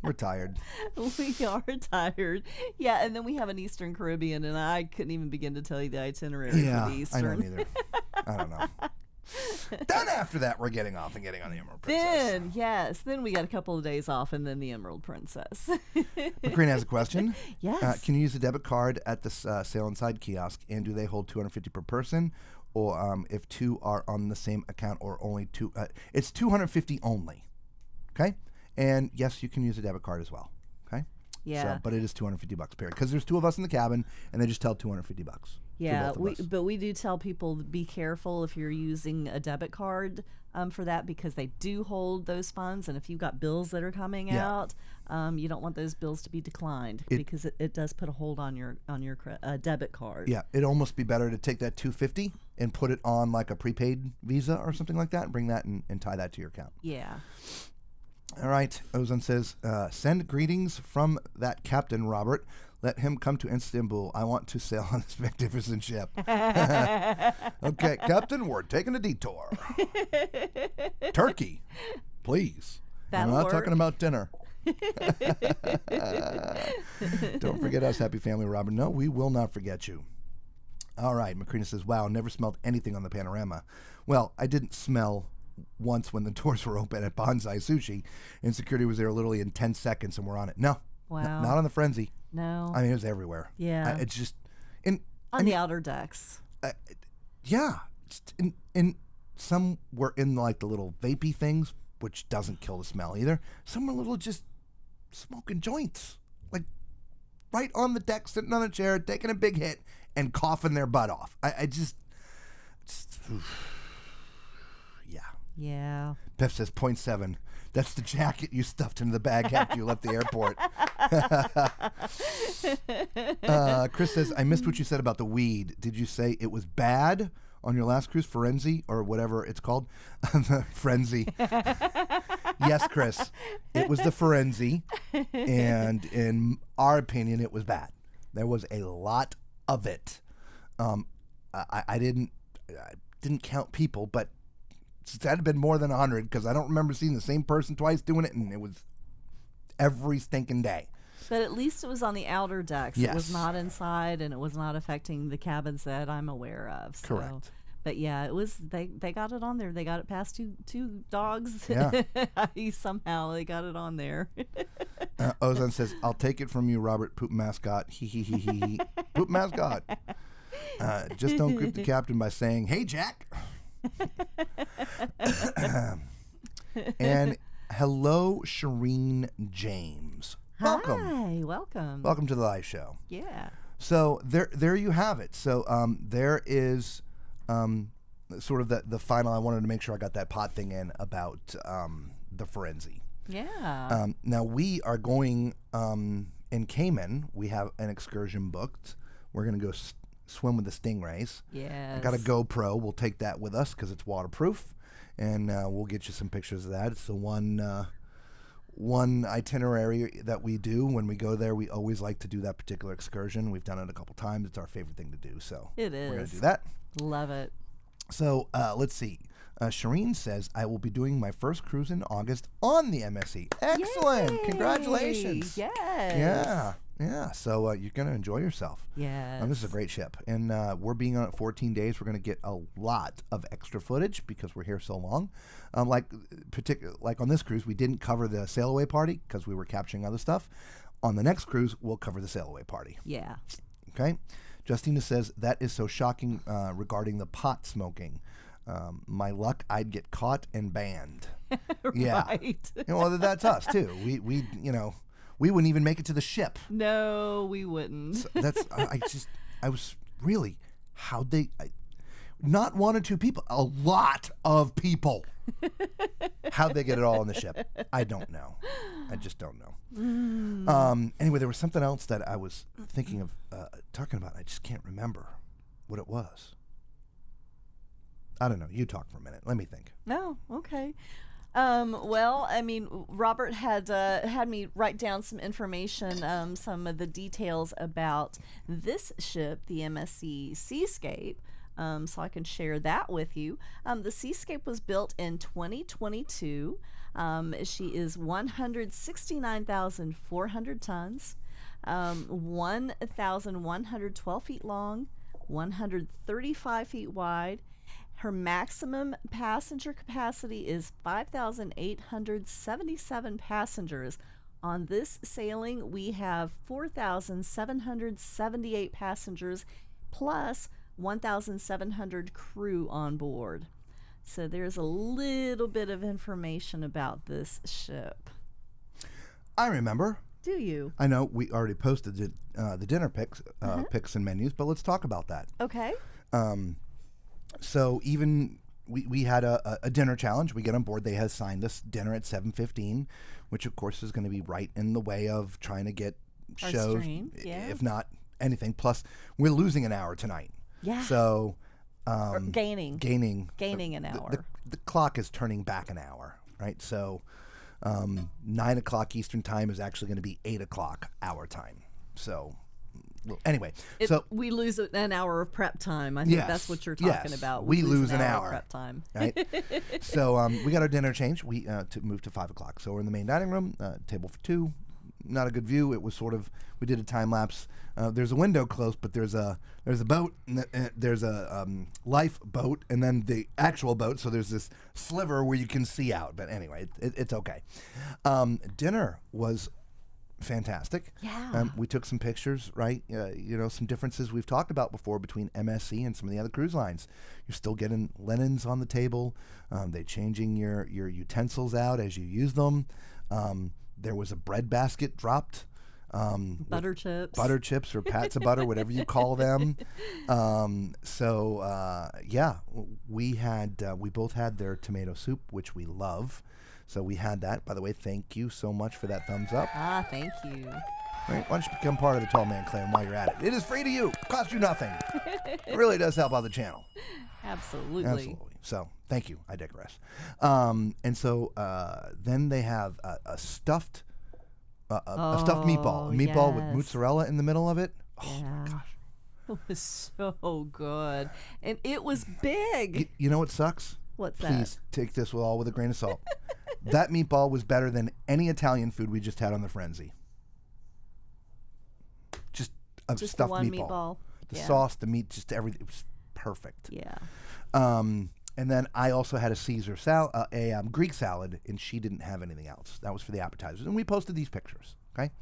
Speaker 2: We're tired.
Speaker 3: We are tired. Yeah, and then we have an Eastern Caribbean, and I couldn't even begin to tell you the itinerary
Speaker 2: Yeah,
Speaker 3: for the
Speaker 2: I
Speaker 3: Eastern.
Speaker 2: don't either. I don't know. Then after that, we're getting off and getting on the Emerald Princess.
Speaker 3: Then we got a couple of days off, and then the Emerald Princess.
Speaker 2: McCreen has a question.
Speaker 3: Yes.
Speaker 2: Can you use a debit card at the Sail Inside kiosk, and do they hold $250 per person? Or if 2 are on the same account, or only 2? It's $250 only. Okay? And yes, you can use a debit card as well. Okay?
Speaker 3: Yeah.
Speaker 2: So, but it is $250 period, because there's 2 of us in the cabin, and they just tell $250.
Speaker 3: Yeah,
Speaker 2: for both of us.
Speaker 3: but we do tell people to be careful if you're using a debit card for that, because they do hold those funds, and if you've got bills that are coming out, you don't want those bills to be declined, because it does put a hold on your debit card.
Speaker 2: Yeah, it'd almost be better to take that $250 and put it on like a prepaid Visa or something like that, and bring that and tie that to your account.
Speaker 3: Yeah.
Speaker 2: All right, Ozan says, send greetings from that Captain Robert. Let him come to Istanbul. I want to sail on this magnificent ship. Okay, Captain, we're taking a detour. Turkey, please.
Speaker 3: That'll
Speaker 2: I'm not
Speaker 3: work.
Speaker 2: talking about dinner. Don't forget us, happy family, Robert. No, we will not forget you. All right, Macrina says, wow, never smelled anything on the panorama. Well, I didn't smell once when the doors were open at Bonsai Sushi, and security was there literally in 10 seconds, and we're on it. No,
Speaker 3: Wow.
Speaker 2: not on the Frenzy.
Speaker 3: No.
Speaker 2: I mean, it was everywhere.
Speaker 3: Yeah.
Speaker 2: It's just,
Speaker 3: on the outer decks.
Speaker 2: yeah. And some were in like the little vapey things, which doesn't kill the smell either. Some were little just smoking joints, like right on the deck, sitting on a chair, taking a big hit, and coughing their butt off. I just yeah.
Speaker 3: Yeah.
Speaker 2: Pep says 0.7. That's the jacket you stuffed into the bag after you left the airport. Chris says, I missed what you said about the weed. Did you say it was bad on your last cruise, Forenzy, or whatever it's called? Frenzy. Yes, Chris. It was the Forenzy, and in our opinion, it was bad. There was a lot of it. I didn't count people, but it had been more than 100 because I don't remember seeing the same person twice doing it, and it was every stinking day.
Speaker 3: But at least it was on the outer decks.
Speaker 2: Yes.
Speaker 3: It was not inside, and it was not affecting the cabins that I'm aware of. So.
Speaker 2: Correct.
Speaker 3: But yeah, it was. They got it on there. They got it past two dogs.
Speaker 2: Yeah.
Speaker 3: Somehow they got it on there.
Speaker 2: Ozone says, I'll take it from you, Robert, poop mascot. He. Poop mascot. Just don't group the captain by saying, hey, Jack. And hello, Shireen James. Welcome.
Speaker 3: Hi, welcome.
Speaker 2: Welcome to the live show.
Speaker 3: Yeah.
Speaker 2: So there you have it. So there is sort of the final. I wanted to make sure I got that pot thing in about the Forenzy.
Speaker 3: Yeah.
Speaker 2: Now we are going in Cayman. We have an excursion booked. We're going to go swim with the stingrays.
Speaker 3: Yes.
Speaker 2: I got a GoPro. We'll take that with us because it's waterproof, and we'll get you some pictures of that. It's the one itinerary that we do when we go there. We always like to do that particular excursion. We've done it a couple times. It's our favorite thing to do. So
Speaker 3: It is.
Speaker 2: we're going to do that.
Speaker 3: Love it.
Speaker 2: So let's see. Shireen says, I will be doing my first cruise in August on the MSC. Excellent.
Speaker 3: Yay!
Speaker 2: Congratulations.
Speaker 3: Yes.
Speaker 2: Yeah. So you're going to enjoy yourself.
Speaker 3: Yes.
Speaker 2: This is a great ship. And we're being on it 14 days. We're going to get a lot of extra footage because we're here so long. Like on this cruise, we didn't cover the sail away party because we were capturing other stuff. On the next cruise, we'll cover the sail away party.
Speaker 3: Yeah.
Speaker 2: Okay. Justina says, that is so shocking regarding the pot smoking. My luck, I'd get caught and banned. Yeah.
Speaker 3: Right.
Speaker 2: Well, that's us too. We wouldn't even make it to the ship.
Speaker 3: No, we wouldn't.
Speaker 2: So I was really, not one or two people, a lot of people. How'd they get it all on the ship? I don't know. I just don't know. Anyway, there was something else that I was thinking of talking about. I just can't remember what it was. I don't know. You talk for a minute. Let me think.
Speaker 3: No, okay. Well, I mean, Robert had me write down some information, some of the details about this ship, the MSC Seascape, so I can share that with you. The Seascape was built in 2022. She is 169,400 tons, 1,112 feet long, 135 feet wide. Her maximum passenger capacity is 5,877 passengers. On this sailing, we have 4,778 passengers plus 1,700 crew on board. So there's a little bit of information about this ship.
Speaker 2: I remember.
Speaker 3: Do you?
Speaker 2: I know we already posted the dinner picks and menus, but let's talk about that.
Speaker 3: Okay.
Speaker 2: So even we had a dinner challenge. We get on board. They had assigned us dinner at 7:15, which of course is going to be right in the way of trying to get
Speaker 3: Our
Speaker 2: shows,
Speaker 3: stream, yeah.
Speaker 2: if not anything. Plus, we're losing an hour tonight.
Speaker 3: Yeah.
Speaker 2: So
Speaker 3: Or gaining
Speaker 2: an
Speaker 3: hour.
Speaker 2: The clock is turning back an hour, right? So 9 o'clock Eastern time is actually going to be 8 o'clock our time. So. Well, anyway,
Speaker 3: we lose an hour of prep time. I think that's what you're talking about.
Speaker 2: We lose an hour
Speaker 3: of prep time.
Speaker 2: Right? So we got our dinner change. We to move to 5 o'clock. So we're in the main dining room, table for two. Not a good view. It was sort of, we did a time lapse. There's a window close, but there's a boat, and there's a lifeboat, and then the actual boat. So there's this sliver where you can see out. But anyway, it's okay. Dinner was fantastic.
Speaker 3: Yeah.
Speaker 2: We took some pictures, right? Some differences we've talked about before between MSC and some of the other cruise lines. You're still getting linens on the table. They're changing your utensils out as you use them. There was a bread basket dropped.
Speaker 3: Butter chips.
Speaker 2: Butter chips or pats of butter, whatever you call them. Yeah, we both had their tomato soup, which we love. So we had that. By the way, thank you so much for that thumbs up.
Speaker 3: Thank you.
Speaker 2: Right, why don't you become part of the Tall Man Clan while you're at it? It is free to you. Costs you nothing. It really does help out the channel.
Speaker 3: Absolutely.
Speaker 2: So, thank you. I digress. And so then they have a stuffed meatball. A meatball with mozzarella in the middle of it. Oh, my gosh.
Speaker 3: It was so good. And it was big.
Speaker 2: You know what sucks?
Speaker 3: What's that?
Speaker 2: Please take this with a grain of salt. That meatball was better than any Italian food we just had on the Frenzy. Just a
Speaker 3: Just
Speaker 2: stuffed
Speaker 3: the one
Speaker 2: meatball. The
Speaker 3: Yeah.
Speaker 2: sauce, the meat, just everything. It was perfect.
Speaker 3: Yeah.
Speaker 2: And then I also had a Caesar salad, a Greek salad, and she didn't have anything else. That was for the appetizers. And we posted these pictures, okay?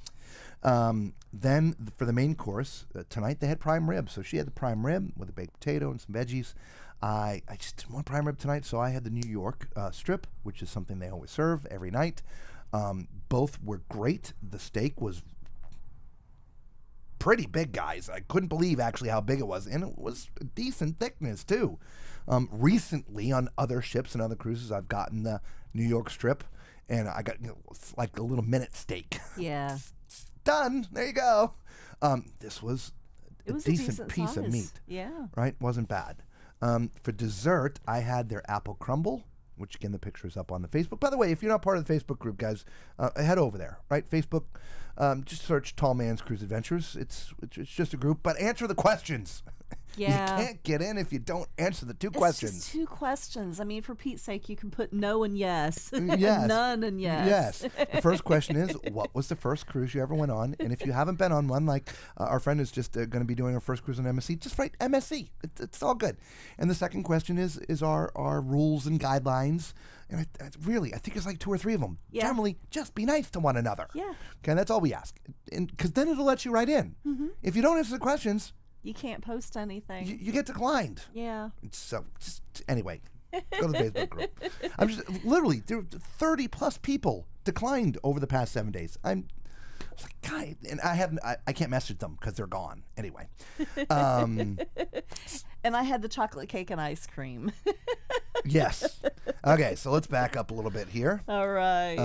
Speaker 2: Then for the main course, tonight they had prime rib. So she had the prime rib with a baked potato and some veggies. I just didn't want prime rib tonight, so I had the New York strip, which is something they always serve every night. Both were great. The steak was pretty big, guys. I couldn't believe actually how big it was, and it was a decent thickness too. Recently on other ships and other cruises, I've gotten the New York strip, and I got it's like a little minute steak.
Speaker 3: Yeah.
Speaker 2: Done. There you go. This was
Speaker 3: It was
Speaker 2: a decent piece
Speaker 3: size.
Speaker 2: of meat.
Speaker 3: Yeah.
Speaker 2: Right? Wasn't bad. For dessert, I had their apple crumble, which again the picture is up on the Facebook. By the way, if you're not part of the Facebook group, guys, head over there. Right? Facebook. Just search Tall Man's Cruise Adventures. It's just a group, but answer the questions.
Speaker 3: Yeah.
Speaker 2: You can't get in if you don't answer the two
Speaker 3: It's
Speaker 2: questions.
Speaker 3: just 2 questions. I mean, for Pete's sake, you can put no and yes.
Speaker 2: Yes.
Speaker 3: None and yes.
Speaker 2: Yes. The first question is, what was the first cruise you ever went on? And if you haven't been on one, like our friend is just going to be doing her first cruise on MSC, just write MSC. It's all good. And the second question is our rules and guidelines. And I think it's like 2 or 3 of them.
Speaker 3: Yeah.
Speaker 2: Generally, just be nice to one another.
Speaker 3: Yeah.
Speaker 2: Okay, that's all we ask. Because then it'll let you write in.
Speaker 3: Mm-hmm.
Speaker 2: If you don't answer the questions,
Speaker 3: You can't post anything.
Speaker 2: you get declined.
Speaker 3: Yeah.
Speaker 2: So, just anyway, go to the Facebook group. I'm just literally there were 30 plus people declined over the past 7 days. I was like, God, and I can't message them because they're gone anyway.
Speaker 3: And I had the chocolate cake and ice cream.
Speaker 2: Yes. Okay, so let's back up a little bit here.
Speaker 3: All right.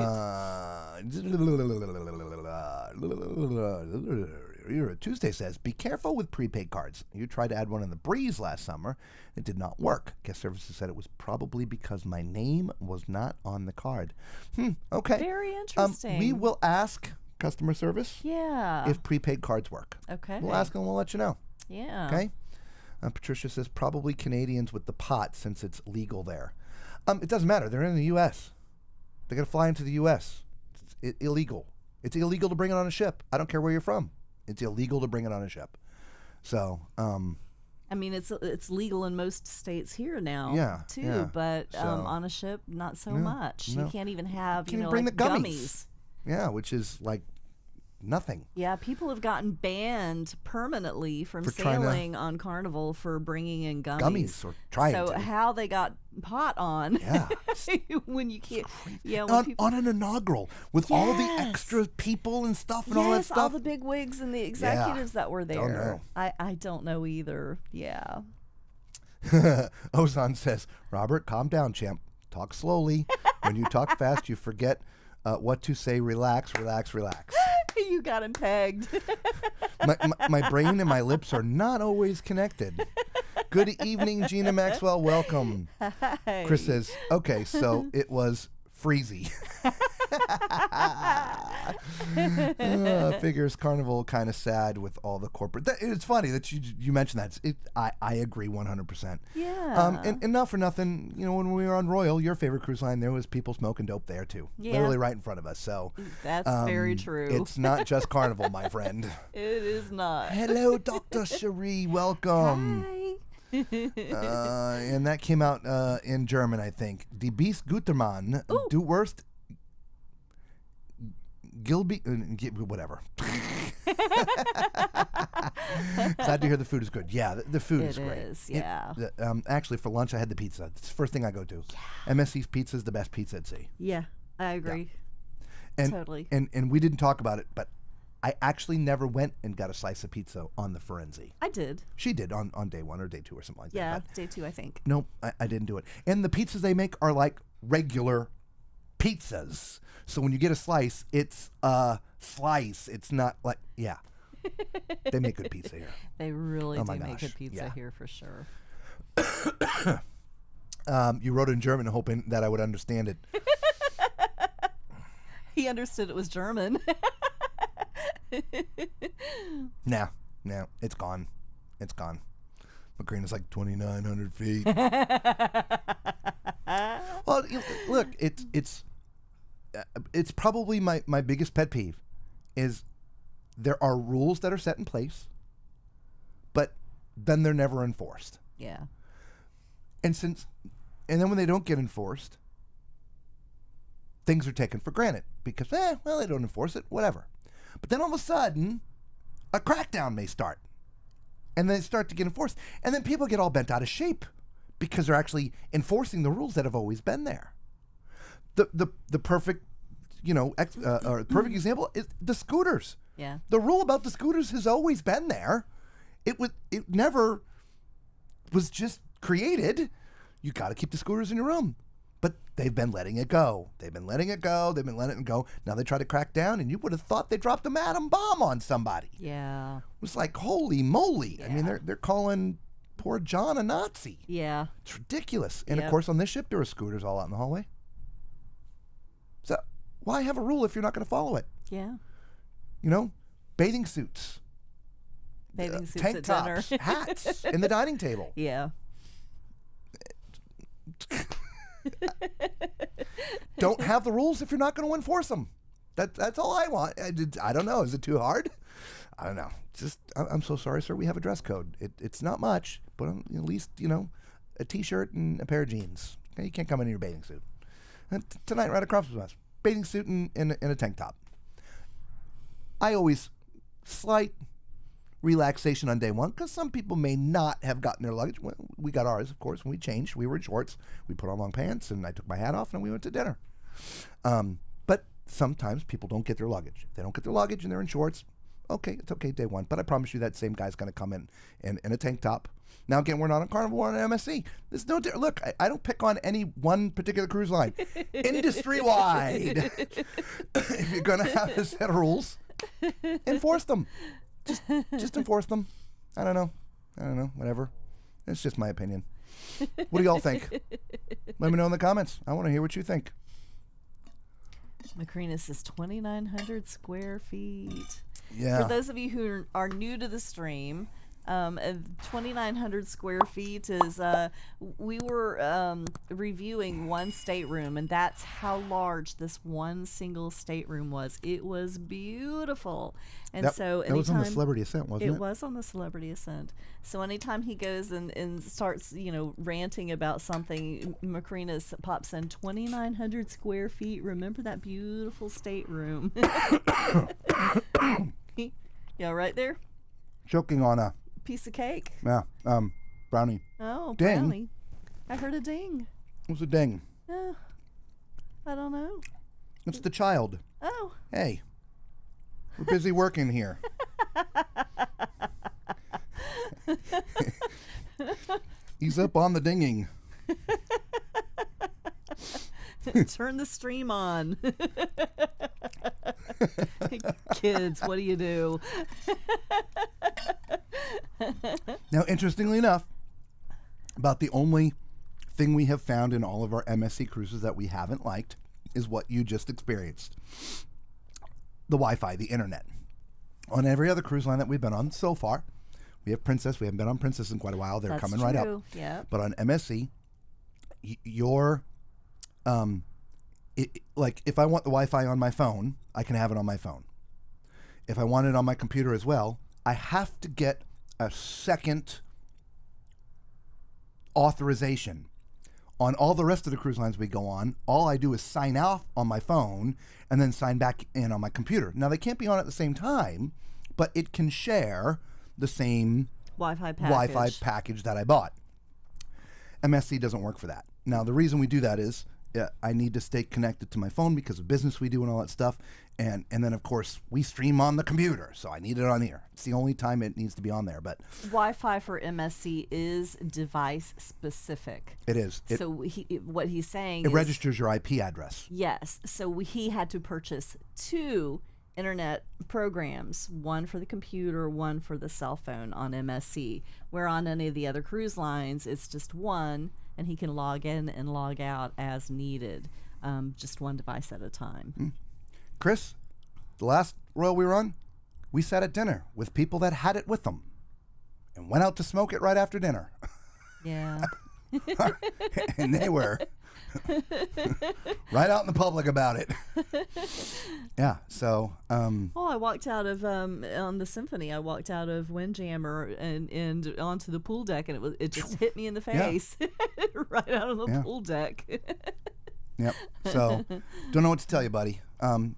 Speaker 2: Tuesday says, be careful with prepaid cards. You tried to add one in the Breeze last summer. It did not work. Guest services said it was probably because my name was not on the card. Okay.
Speaker 3: Very interesting.
Speaker 2: We will ask customer service
Speaker 3: Yeah.
Speaker 2: if prepaid cards work.
Speaker 3: Okay.
Speaker 2: We'll ask and we'll let you know.
Speaker 3: Yeah.
Speaker 2: Okay? Patricia says, probably Canadians with the pot since it's legal there. It doesn't matter. They're in the U.S. They got to fly into the U.S. It's illegal. It's illegal to bring it on a ship. I don't care where you're from. It's illegal to bring it on a ship. So,
Speaker 3: I mean, it's legal in most states here now,
Speaker 2: Yeah,
Speaker 3: too.
Speaker 2: yeah.
Speaker 3: But
Speaker 2: So-
Speaker 3: on a ship, not so much.
Speaker 2: no.
Speaker 3: You can't even have,
Speaker 2: Can't even bring
Speaker 3: like
Speaker 2: the gummies.
Speaker 3: gummies.
Speaker 2: yeah, which is like nothing.
Speaker 3: Yeah, people have gotten banned permanently from
Speaker 2: For trying to-
Speaker 3: sailing on Carnival for bringing in gummies.
Speaker 2: Gummies or trying
Speaker 3: so
Speaker 2: to.
Speaker 3: how they got pot on?
Speaker 2: Yeah.
Speaker 3: when you can't. Yeah, when
Speaker 2: on,
Speaker 3: people.
Speaker 2: on an inaugural with all the
Speaker 3: Yes.
Speaker 2: extra people and stuff and all that
Speaker 3: Yes,
Speaker 2: stuff.
Speaker 3: all the big wigs and the executives that were there.
Speaker 2: Don't know.
Speaker 3: I don't know either. Yeah.
Speaker 2: Ozan says, Robert, calm down, champ. Talk slowly. When you talk fast, you forget what to say. Relax, relax, relax.
Speaker 3: You got him pegged.
Speaker 2: My brain and my lips are not always connected. Good evening, Gina Maxwell. Welcome.
Speaker 3: Hey.
Speaker 2: Chris says, okay, so it was freezy. Figures Carnival kind of sad with all the corporate. It's funny that you mentioned that. I agree 100%.
Speaker 3: Yeah.
Speaker 2: And not for nothing, when we were on Royal, your favorite cruise line, there was people smoking dope there too.
Speaker 3: Yeah.
Speaker 2: Literally right in front of us. So
Speaker 3: That's very true.
Speaker 2: It's not just Carnival, my friend.
Speaker 3: It is not.
Speaker 2: Hello, Dr. Cherie. Welcome.
Speaker 3: Hi.
Speaker 2: And that came out in German, I think. Die Beast Gutermann, Du Worst Gilby, whatever. Glad to hear the food is good. Yeah, the food is great.
Speaker 3: It is, yeah.
Speaker 2: Actually, for lunch, I had the pizza. It's the first thing I go to. MSC's Pizza is the best pizza at sea.
Speaker 3: Yeah, I agree.
Speaker 2: And,
Speaker 3: Totally.
Speaker 2: And we didn't talk about it, but I actually never went and got a slice of pizza on the Firenze.
Speaker 3: I did.
Speaker 2: She did on day 1 or day 2 or something like
Speaker 3: Yeah,
Speaker 2: that. But
Speaker 3: day 2, I think.
Speaker 2: nope, I didn't do it. And the pizzas they make are like regular pizzas. So when you get a slice, it's a slice. It's not like, yeah. They make good pizza here.
Speaker 3: They really
Speaker 2: Oh
Speaker 3: do
Speaker 2: my
Speaker 3: make
Speaker 2: gosh,
Speaker 3: good pizza
Speaker 2: yeah.
Speaker 3: here for sure.
Speaker 2: You wrote it in German hoping that I would understand it.
Speaker 3: He understood it was German.
Speaker 2: No, it's gone. It's gone. Macrina's like 2,900 feet. Well, look, it's probably my biggest pet peeve is there are rules that are set in place, but then they're never enforced.
Speaker 3: Yeah.
Speaker 2: And then when they don't get enforced, things are taken for granted because, well, they don't enforce it, whatever. But then all of a sudden, a crackdown may start, and they start to get enforced, and then people get all bent out of shape because they're actually enforcing the rules that have always been there. The perfect, or perfect example is the scooters.
Speaker 3: Yeah.
Speaker 2: The rule about the scooters has always been there. It never was just created. You got to keep the scooters in your room. But they've been letting it go. They've been letting it go. Now they try to crack down, and you would have thought they dropped an atom bomb on somebody.
Speaker 3: Yeah.
Speaker 2: It was like, holy moly.
Speaker 3: Yeah.
Speaker 2: I mean, they're calling poor John a Nazi.
Speaker 3: Yeah.
Speaker 2: It's ridiculous. And, of
Speaker 3: Yep.
Speaker 2: course, on this ship, there were scooters all out in the hallway. So why have a rule if you're not going to follow it?
Speaker 3: Yeah.
Speaker 2: Bathing suits,
Speaker 3: Bathing suits
Speaker 2: tank
Speaker 3: at
Speaker 2: tops,
Speaker 3: dinner.
Speaker 2: hats in the dining table.
Speaker 3: Yeah.
Speaker 2: Don't have the rules if you're not going to enforce them. That's all I want. I don't know. Is it too hard? I don't know. I'm so sorry, sir. We have a dress code. It's not much, but at least, a T-shirt and a pair of jeans. Okay, you can't come in your bathing suit. And tonight, right across from us, bathing suit and a tank top. I always slight relaxation on day 1 because some people may not have gotten their luggage. We got ours, of course, when we changed. We were in shorts. We put on long pants, and I took my hat off, and we went to dinner. But sometimes people don't get their luggage. If they don't get their luggage and they're in shorts, okay, it's okay day 1. But I promise you that same guy's going to come in a tank top. Now, again, we're not on Carnival, we're on MSC. There's no look, I don't pick on any one particular cruise line. Industry-wide. If you're going to have a set of rules, enforce them. Just enforce them. I don't know. Whatever. It's just my opinion. What do y'all think? Let me know in the comments. I want to hear what you think.
Speaker 3: Macrina says 2,900 square feet.
Speaker 2: Yeah.
Speaker 3: For those of you who are new to the stream, 2,900 square feet is, we were reviewing one stateroom, and that's how large this one single stateroom was. It was beautiful. And so
Speaker 2: that was on the
Speaker 3: anytime-
Speaker 2: Celebrity Ascent, wasn't it?
Speaker 3: It was on the Celebrity Ascent. So anytime he goes and starts, ranting about something, Macrina pops in 2,900 square feet. Remember that beautiful stateroom? Yeah, right there.
Speaker 2: Choking on a
Speaker 3: Piece of cake.
Speaker 2: brownie.
Speaker 3: Oh,
Speaker 2: Ding.
Speaker 3: brownie. I heard a ding.
Speaker 2: What's a ding?
Speaker 3: I don't know.
Speaker 2: It's the child.
Speaker 3: Oh.
Speaker 2: Hey, we're busy working here. He's up on the dinging.
Speaker 3: Turn the stream on. Kids, what do you do?
Speaker 2: Now, interestingly enough, about the only thing we have found in all of our MSC cruises that we haven't liked is what you just experienced. The Wi-Fi, the internet. On every other cruise line that we've been on so far, we have Princess. We haven't been on Princess in quite a while. They're
Speaker 3: That's
Speaker 2: coming right up.
Speaker 3: true. Yeah.
Speaker 2: But on MSC, like if I want the Wi-Fi on my phone, I can have it on my phone. If I want it on my computer as well, I have to get a second authorization. On all the rest of the cruise lines we go on, all I do is sign off on my phone and then sign back in on my computer. Now, they can't be on at the same time, but it can share the same
Speaker 3: Wi-Fi package
Speaker 2: that I bought. MSC doesn't work for that. Now, the reason we do that is I need to stay connected to my phone because of business we do and all that stuff. And then, of course, we stream on the computer, so I need it on here. It's the only time it needs to be on there. But
Speaker 3: Wi-Fi for MSC is device specific.
Speaker 2: it is.
Speaker 3: So what he's saying
Speaker 2: It
Speaker 3: is,
Speaker 2: registers your IP address.
Speaker 3: yes. So he had to purchase 2 internet programs, one for the computer, one for the cell phone on MSC, where on any of the other cruise lines, it's just one, and he can log in and log out as needed, just one device at a time.
Speaker 2: Chris, the last Royal we were on, we sat at dinner with people that had it with them and went out to smoke it right after dinner.
Speaker 3: Yeah.
Speaker 2: And they were right out in the public about it. Yeah, so
Speaker 3: Well, I walked out of on the Symphony. I walked out of Windjammer and onto the pool deck, and it just hit me in the face, right out on the pool deck.
Speaker 2: Yep. So, don't know what to tell you, buddy.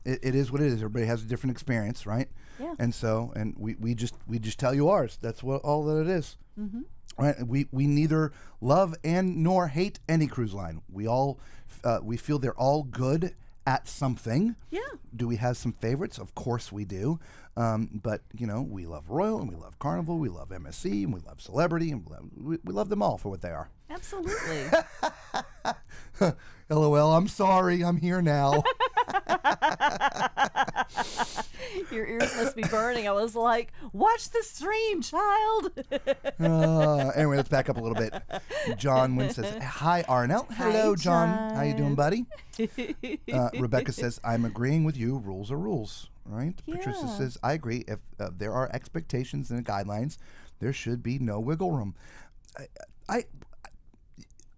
Speaker 2: It is what it is. Everybody has a different experience, right?
Speaker 3: Yeah.
Speaker 2: And so, and we just tell you ours. That's what all that it is. Mm-hmm. Right. We neither love and nor hate any cruise line. We all we feel they're all good at something.
Speaker 3: Yeah.
Speaker 2: Do we have some favorites? Of course we do. But we love Royal and we love Carnival. We love MSC and we love Celebrity and we love them all for what they are.
Speaker 3: Absolutely.
Speaker 2: LOL, I'm sorry. I'm here now.
Speaker 3: Your ears must be burning. I was like, watch the stream, child.
Speaker 2: Anyway, let's back up a little bit. John Wynn says, hi, Arnell. Hello,
Speaker 3: Hi,
Speaker 2: John. How you doing,
Speaker 3: John.
Speaker 2: buddy? Rebecca says, I'm agreeing with you. Rules are rules, right?
Speaker 3: Yeah.
Speaker 2: Patricia says, I agree. If there are expectations and guidelines, there should be no wiggle room.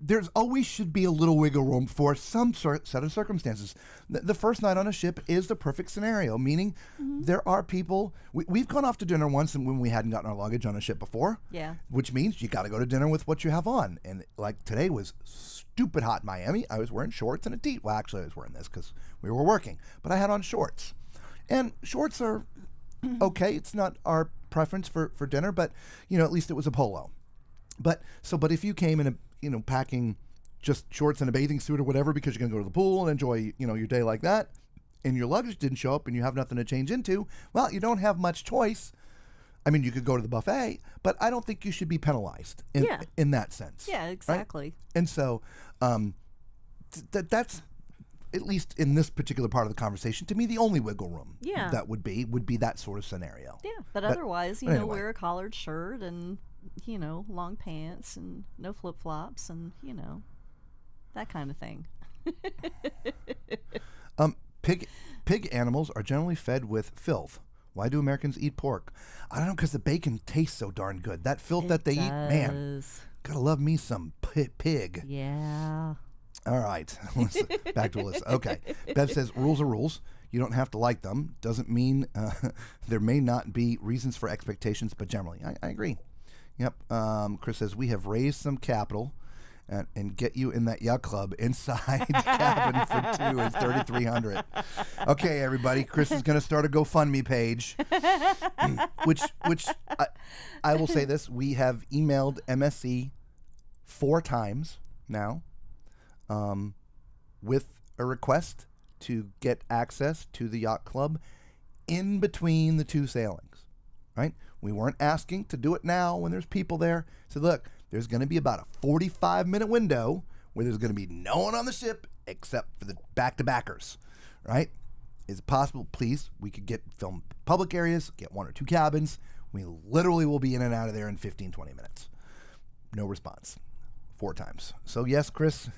Speaker 2: There's always should be a little wiggle room for some set of circumstances. The first night on a ship is the perfect scenario, meaning there are people. We've gone off to dinner once and when we hadn't gotten our luggage on a ship before.
Speaker 3: Yeah.
Speaker 2: Which means you got to go to dinner with what you have on. And like today was stupid hot in Miami. I was wearing shorts and a tee. Well, actually, I was wearing this because we were working, but I had on shorts. And shorts are okay. It's not our preference for dinner, but at least it was a polo. But if you came in a packing just shorts and a bathing suit or whatever because you're going to go to the pool and enjoy, your day like that, and your luggage didn't show up and you have nothing to change into, well, you don't have much choice. I mean, you could go to the buffet, but I don't think you should be penalized in that sense.
Speaker 3: Yeah, exactly.
Speaker 2: Right? And so that's, at least in this particular part of the conversation, to me, the only wiggle room that would be that sort of scenario.
Speaker 3: Yeah, but otherwise,
Speaker 2: anyway.
Speaker 3: wear a collared shirt and long pants and no flip-flops and, that kind of thing.
Speaker 2: Pig animals are generally fed with filth. Why do Americans eat pork? I don't know, because the bacon tastes so darn good. That filth that they eat, man, gotta love me some pig.
Speaker 3: Yeah.
Speaker 2: All right, back to Alyssa. Okay, Bev says rules are rules. You don't have to like them. Doesn't mean there may not be reasons for expectations, but generally, I agree. Yep. Chris says we have raised some capital and get you in that yacht club inside cabin for 2 is $3,300. Okay, everybody. Chris is going to start a GoFundMe page, which I will say this: we have emailed MSC 4 times now, with a request to get access to the yacht club in between the 2 sailings. Right? We weren't asking to do it now when there's people there. So look, there's going to be about a 45-minute window where there's going to be no one on the ship except for the back-to-backers, right? Is it possible, please, we could film public areas, get 1 or 2 cabins. We literally will be in and out of there in 15, 20 minutes. No response. 4 times. So yes, Chris,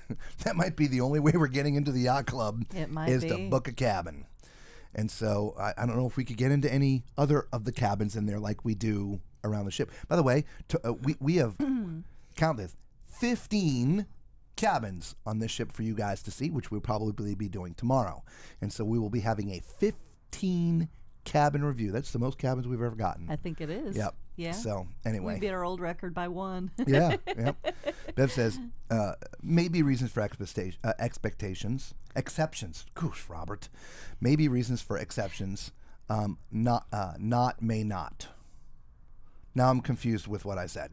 Speaker 2: that might be the only way we're getting into the yacht club is to book a cabin. And so I don't know if we could get into any other of the cabins in there like we do around the ship. By the way, we have, count this, 15 cabins on this ship for you guys to see, which we'll probably be doing tomorrow. And so we will be having a 15 cabin review. That's the most cabins we've ever gotten.
Speaker 3: I think it is.
Speaker 2: Yep.
Speaker 3: Yeah.
Speaker 2: So anyway.
Speaker 3: We beat our old record by 1.
Speaker 2: Yeah. Yep. Bev says, maybe reasons for expectations. Exceptions. Gosh, Robert. Maybe reasons for exceptions. Not may not. Now I'm confused with what I said.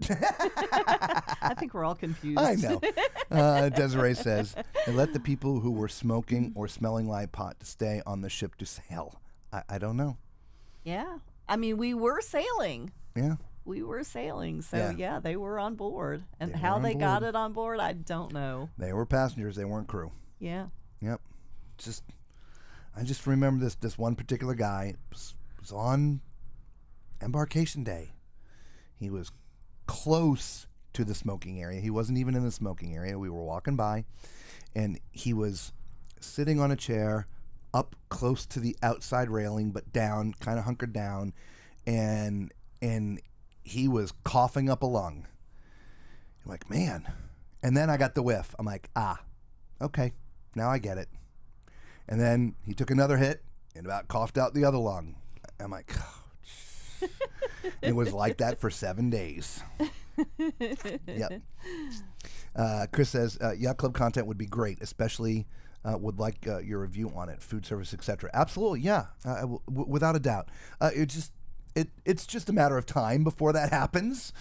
Speaker 3: I think we're all confused.
Speaker 2: I know. Desiree says, and let the people who were smoking or smelling like pot to stay on the ship to sail. I don't know.
Speaker 3: Yeah. I mean, we were sailing.
Speaker 2: Yeah.
Speaker 3: We were sailing. So, yeah, they were on board. And how they got it on board, I don't know.
Speaker 2: They were passengers. They weren't crew.
Speaker 3: Yeah.
Speaker 2: Yep. I just remember this one particular guy was on embarkation day. He was close to the smoking area. He wasn't even in the smoking area. We were walking by, and he was sitting on a chair up close to the outside railing, but down, kind of hunkered down, and he was coughing up a lung. I'm like, man. And then I got the whiff. I'm like, okay, now I get it. And then he took another hit and about coughed out the other lung. I'm like, oh, it was like that for 7 days. Yep. Chris says, Yacht Club content would be great, especially would like your review on it, food service, etc. Absolutely, yeah, without a doubt. It's just a matter of time before that happens.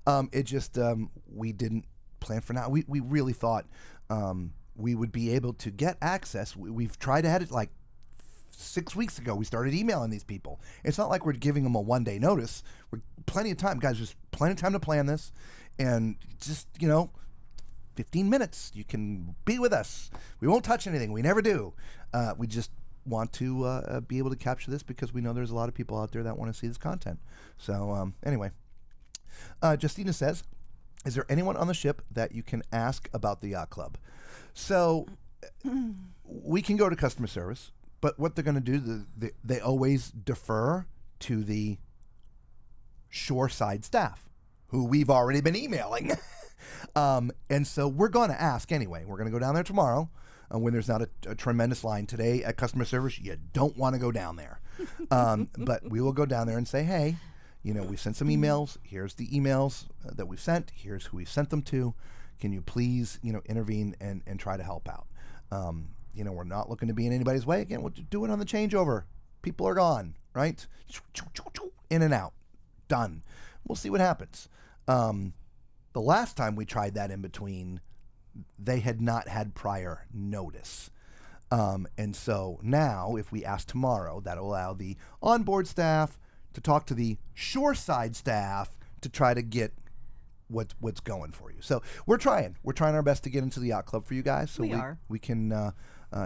Speaker 2: We didn't plan for now. We really thought we would be able to get access. We've tried ahead it like 6 weeks ago. We started emailing these people. It's not like we're giving them a 1-day notice. We're plenty of time, guys. There's plenty of time to plan this, and just 15 minutes. You can be with us. We won't touch anything. We never do. We just want to be able to capture this because we know there's a lot of people out there that want to see this content. So anyway, Justina says, is there anyone on the ship that you can ask about the yacht club? So we can go to customer service, but what they're going to do, they always defer to the shoreside staff, who we've already been emailing. And so we're going to ask anyway. We're going to go down there tomorrow when there's not a tremendous line. Today at customer service, you don't want to go down there. But we will go down there and say, hey, we sent some emails. Here's the emails that we've sent. Here's who we sent them to. Can you please, intervene and try to help out? We're not looking to be in anybody's way. Again, we'll do it on the changeover. People are gone, right? In and out. Done. We'll see what happens. The last time we tried that in between, they had not had prior notice. And so now, if we ask tomorrow, that'll allow the onboard staff to talk to the shoreside staff to try to get what's going for you. So we're trying our best to get into the yacht club for you guys, so we can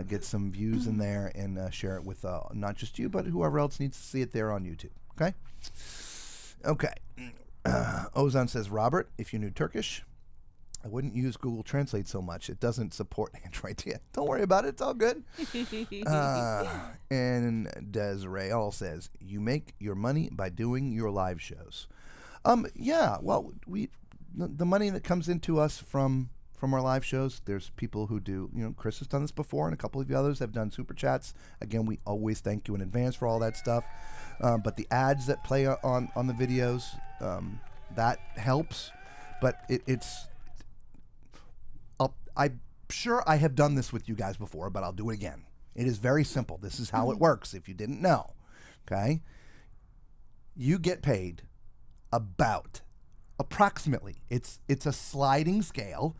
Speaker 2: get some views in there and share it with not just you, but whoever else needs to see it there on YouTube. Okay. Ozan says, Robert, if you knew Turkish, I wouldn't use Google Translate so much. It doesn't support Android yet. Don't worry about it. It's all good. And Desiree all says, you make your money by doing your live shows. Yeah, well, the money that comes into us from our live shows, there's people who do, Chris has done this before, and a couple of the others have done super chats. Again, we always thank you in advance for all that stuff. But the ads that play on the videos, that helps. But I'm sure I have done this with you guys before, but I'll do it again. It is very simple. This is how it works, if you didn't know. Okay? You get paid approximately, it's a sliding scale,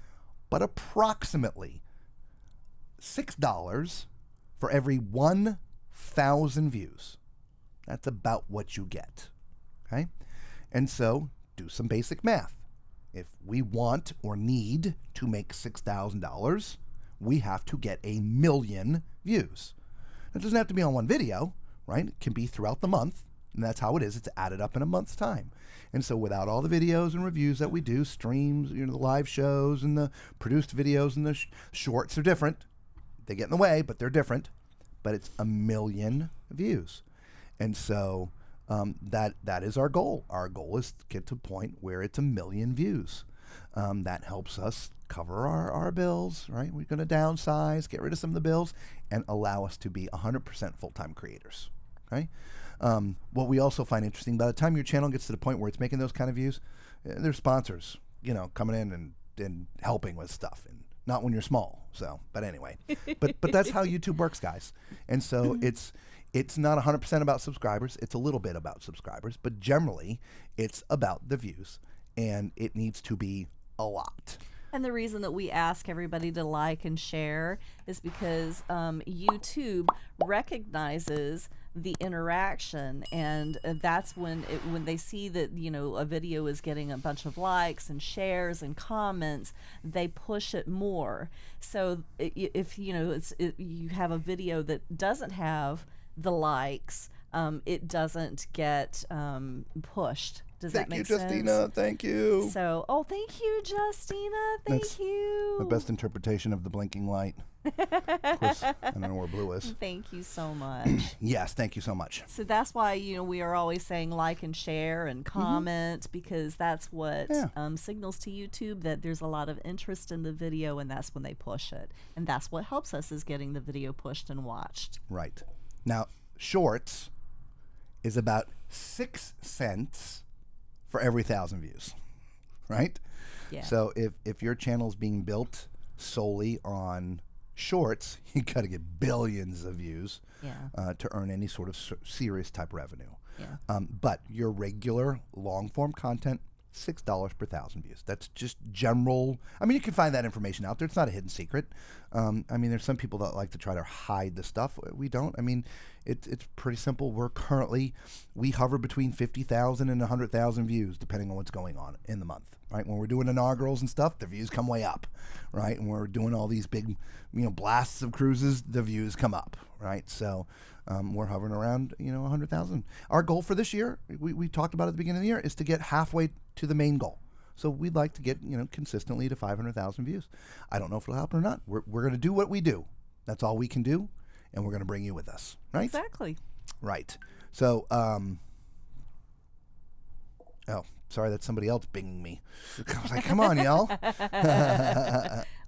Speaker 2: but approximately $6 for every 1,000 views. That's about what you get. Okay? And so do some basic math. If we want or need to make $6,000, we have to get 1 million views. It doesn't have to be on one video, right? It can be throughout the month, and that's how it is. It's added up in a month's time. And so without all the videos and reviews that we do, streams, the live shows and the produced videos and the shorts are different. They get in the way, but they're different. But it's 1 million views. And so that is our goal. Our goal is to get to a point where it's 1 million views. That helps us cover our bills, right? We're going to downsize, get rid of some of the bills, and allow us to be 100% full-time creators, okay? What we also find interesting, by the time your channel gets to the point where it's making those kind of views, there's sponsors, coming in and helping with stuff, and not when you're small. So, but anyway, but that's how YouTube works, guys. And so It's not 100% about subscribers. It's a little bit about subscribers, but generally it's about the views, and it needs to be a lot.
Speaker 3: And the reason that we ask everybody to like and share is because YouTube recognizes the interaction, and that's when they see that a video is getting a bunch of likes and shares and comments, they push it more. So if you have a video that doesn't have the likes, it doesn't get pushed. Does that make sense?
Speaker 2: Thank you, Justina. Thank you.
Speaker 3: So, thank you, Justina. Thank you.
Speaker 2: The best interpretation of the blinking light. Of course, I don't know where blue is.
Speaker 3: Thank you so much.
Speaker 2: Yes, thank you so much.
Speaker 3: So that's why we are always saying like and share and comment, because that's what signals to YouTube that there's a lot of interest in the video, and that's when they push it. And that's what helps us is getting the video pushed and watched.
Speaker 2: Right. Now, Shorts is about 6 cents for every 1,000 views, right?
Speaker 3: Yeah.
Speaker 2: So if your channel is being built solely on Shorts, you got to get billions of views to earn any sort of serious type revenue.
Speaker 3: Yeah.
Speaker 2: But your regular long form content, $6 per 1,000 views. That's just general. I mean, you can find that information out there. It's not a hidden secret. I mean, there's some people that like to try to hide the stuff. We don't. I mean, it's pretty simple. We hover between 50,000 and 100,000 views, depending on what's going on in the month, right? When we're doing inaugurals and stuff, the views come way up, right? And we're doing all these big, blasts of cruises, the views come up, right? So we're hovering around, 100,000. Our goal for this year, we talked about at the beginning of the year, is to get halfway to the main goal. So we'd like to get, consistently to 500,000 views. I don't know if it'll happen or not. We're going to do what we do. That's all we can do, and we're going to bring you with us, right?
Speaker 3: Exactly.
Speaker 2: Right. So, sorry, that's somebody else binging me. I was like, come on, y'all.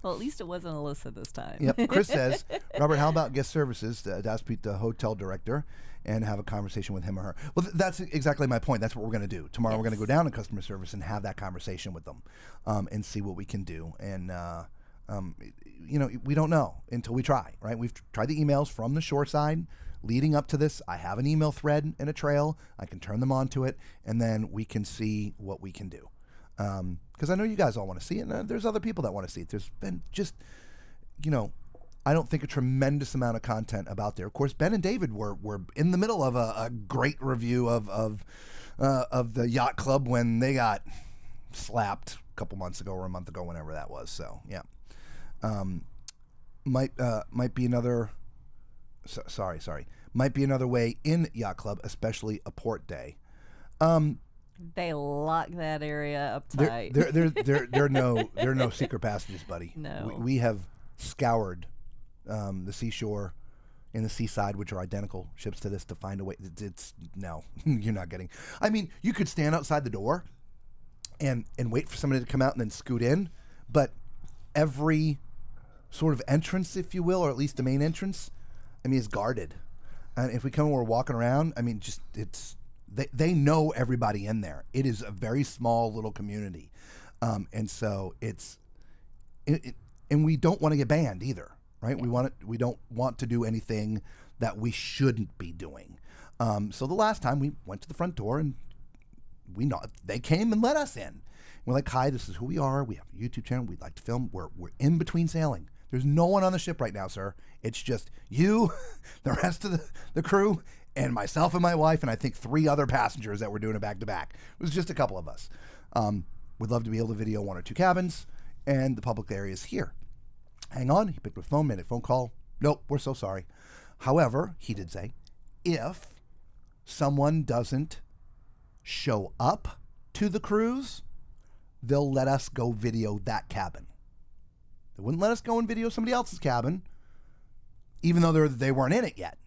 Speaker 3: Well, at least it wasn't Alyssa this time.
Speaker 2: Yep. Chris says, Robert, how about guest services to speak to the hotel director and have a conversation with him or her? Well, that's exactly my point. That's what we're going to do. Tomorrow we're going to go down to customer service and have that conversation with them and see what we can do. And, we don't know until we try, right? We've tried the emails from the shore side leading up to this. I have an email thread and a trail. I can turn them onto it, and then we can see what we can do. Because I know you guys all want to see it, and there's other people that want to see it. There's been just, I don't think a tremendous amount of content about there. Of course, Ben and David were in the middle of a great review of the yacht club when they got slapped a couple months ago or a month ago, whenever that was. So yeah, might be another. Sorry. Might be another way in yacht club, especially a port day.
Speaker 3: They lock that area up tight.
Speaker 2: There are no secret passages, buddy.
Speaker 3: No.
Speaker 2: We have scoured the seashore and the seaside, which are identical ships to this, to find a way. No, you're not getting. I mean, you could stand outside the door and wait for somebody to come out and then scoot in, but every sort of entrance, if you will, or at least the main entrance, is guarded. And if we come and we're walking around, they know everybody in there. It is a very small little community. And so and we don't want to get banned either, right?
Speaker 3: Yeah.
Speaker 2: We don't want to do anything that we shouldn't be doing. So the last time we went to the front door and they came and let us in. We're like, hi, this is who we are. We have a YouTube channel. We'd like to film. We're in between sailing. There's no one on the ship right now, sir. It's just you, the rest of the crew, and myself and my wife, and I think 3 other passengers that were doing it back to back. It was just a couple of us. We'd love to be able to video 1 or 2 cabins and the public areas here. Hang on. He picked up the phone, made a phone call. Nope, we're so sorry. However, he did say, if someone doesn't show up to the cruise, they'll let us go video that cabin. They wouldn't let us go and video somebody else's cabin, even though they weren't in it yet.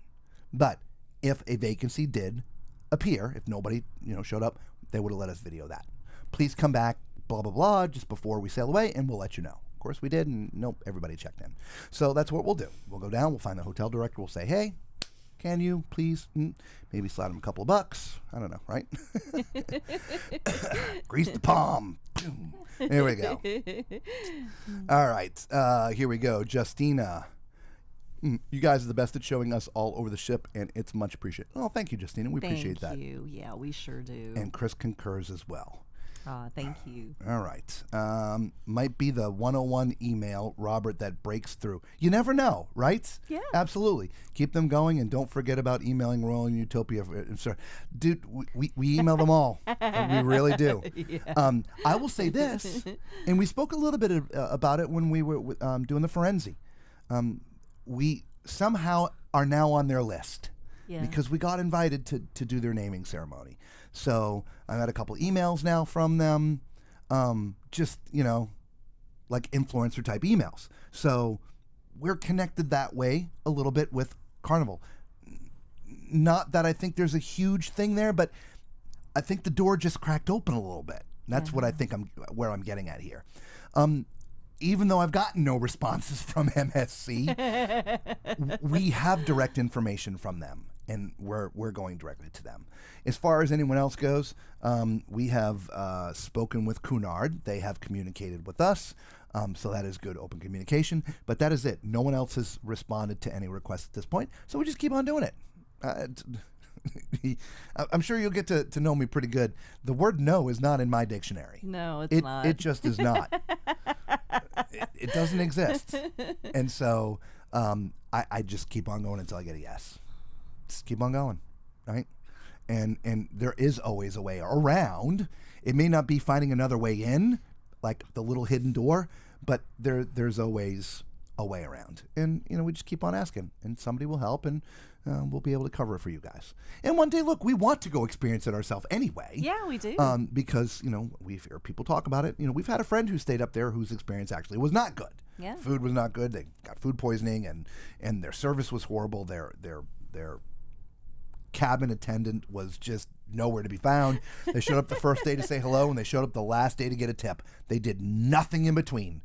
Speaker 2: But if a vacancy did appear, if nobody showed up, they would have let us video that. Please come back, blah, blah, blah, just before we sail away, and we'll let you know. Of course, we did, and nope, everybody checked in. So that's what we'll do. We'll go down, we'll find the hotel director, we'll say, hey, can you please maybe slide him a couple of bucks? I don't know, right? Grease the palm. There we go. All right, here we go. Justina, You guys are the best at showing us all over the ship, and it's much appreciated. Oh, thank you, Justina. We appreciate that.
Speaker 3: Thank you. Yeah, we sure do.
Speaker 2: And Chris concurs as well.
Speaker 3: Thank you.
Speaker 2: All right. Might be the 101 email, Robert, that breaks through. You never know, right?
Speaker 3: Yeah.
Speaker 2: Absolutely. Keep them going, and don't forget about emailing Royal and Utopia. Sorry. Dude, we email them all. We really do.
Speaker 3: Yeah.
Speaker 2: I will say this, and we spoke a little bit about it when we were doing the Forensi. We somehow are now on their list.
Speaker 3: Yeah.
Speaker 2: Because we got invited to do their naming ceremony. So I got a couple emails now from them, just, like influencer type emails. So we're connected that way a little bit with Carnival. Not that I think there's a huge thing there, but I think the door just cracked open a little bit. That's what I think where I'm getting at here. Even though I've gotten no responses from MSC, we have direct information from them, and we're going directly to them. As far as anyone else goes, we have spoken with Cunard. They have communicated with us, so that is good open communication. But that is it. No one else has responded to any requests at this point, so we just keep on doing it. I'm sure you'll get to know me pretty good. The word no is not in my dictionary.
Speaker 3: No, it's not.
Speaker 2: It just is not. It doesn't exist. And so I just keep on going until I get a yes. Just keep on going, right? And there is always a way around. It may not be finding another way in, like the little hidden door, but there's always a way around. And, we just keep on asking, and somebody will help, and we'll be able to cover it for you guys. And one day, look, we want to go experience it ourselves anyway.
Speaker 3: Yeah, we do.
Speaker 2: Because, we've heard people talk about it. We've had a friend who stayed up there whose experience actually was not good.
Speaker 3: Yeah.
Speaker 2: Food was not good. They got food poisoning, and their service was horrible. Their cabin attendant was just nowhere to be found. They showed up the first day to say hello, and they showed up the last day to get a tip. They did nothing in between.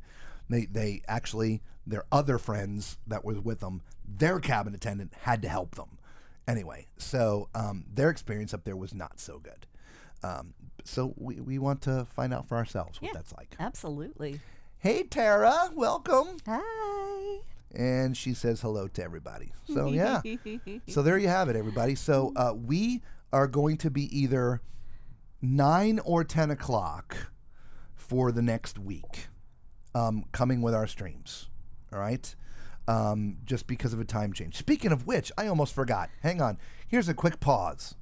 Speaker 2: They actually, their other friends that was with them, their cabin attendant had to help them. Anyway, so their experience up there was not so good. So we want to find out for ourselves what that's like.
Speaker 3: Absolutely.
Speaker 2: Hey, Tara, welcome.
Speaker 3: Hi.
Speaker 2: And she says hello to everybody. So, yeah. So there you have it, everybody. So we are going to be either 9 or 10 o'clock for the next week, coming with our streams. All right? Just because of a time change. Speaking of which, I almost forgot. Hang on. Here's a quick pause.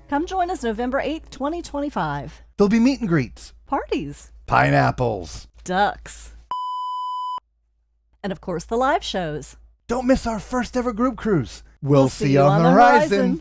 Speaker 3: Come join us November 8th, 2025.
Speaker 2: There'll be meet and greets.
Speaker 3: Parties.
Speaker 2: Pineapples.
Speaker 3: Ducks. And of course, the live shows.
Speaker 2: Don't miss our first ever group cruise. We'll see you on the horizon.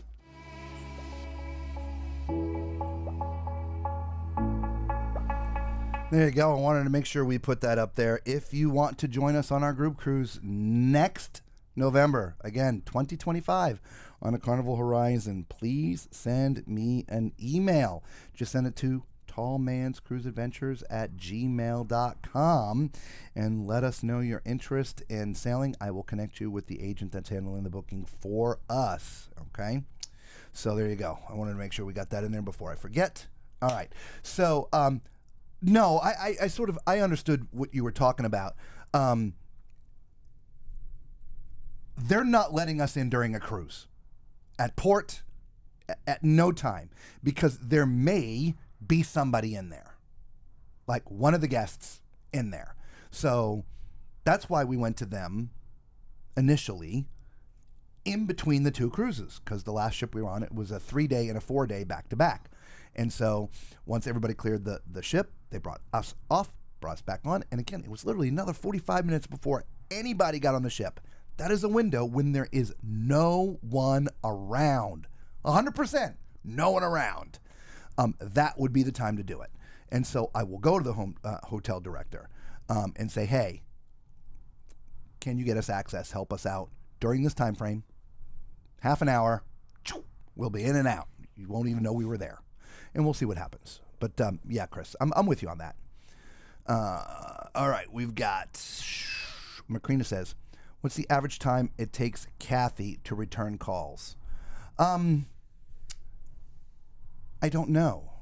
Speaker 2: There you go. I wanted to make sure we put that up there. If you want to join us on our group cruise next November, again, 2025, on a Carnival Horizon, please send me an email. Just send it to tallmanscruiseadventures@gmail.com and let us know your interest in sailing. I will connect you with the agent that's handling the booking for us. Okay? So there you go. I wanted to make sure we got that in there before I forget. All right. So, no, I understood what you were talking about. They're not letting us in during a cruise. At port, at no time, because there may be somebody in there, like one of the guests in there. So that's why we went to them initially in between the 2 cruises, because the last ship we were on, it was a 3-day and a 4-day back-to-back. And so once everybody cleared the ship, they brought us off, brought us back on. And again, it was literally another 45 minutes before anybody got on the ship. That is a window when there is no one around. 100%, no one around. That would be the time to do it. And so I will go to the hotel director and say, hey, can you get us access? Help us out during this time frame. Half an hour, we'll be in and out. You won't even know we were there. And we'll see what happens. But yeah, Chris, I'm with you on that. All right, we've got, Macrina says, what's the average time it takes Kathy to return calls? I don't know.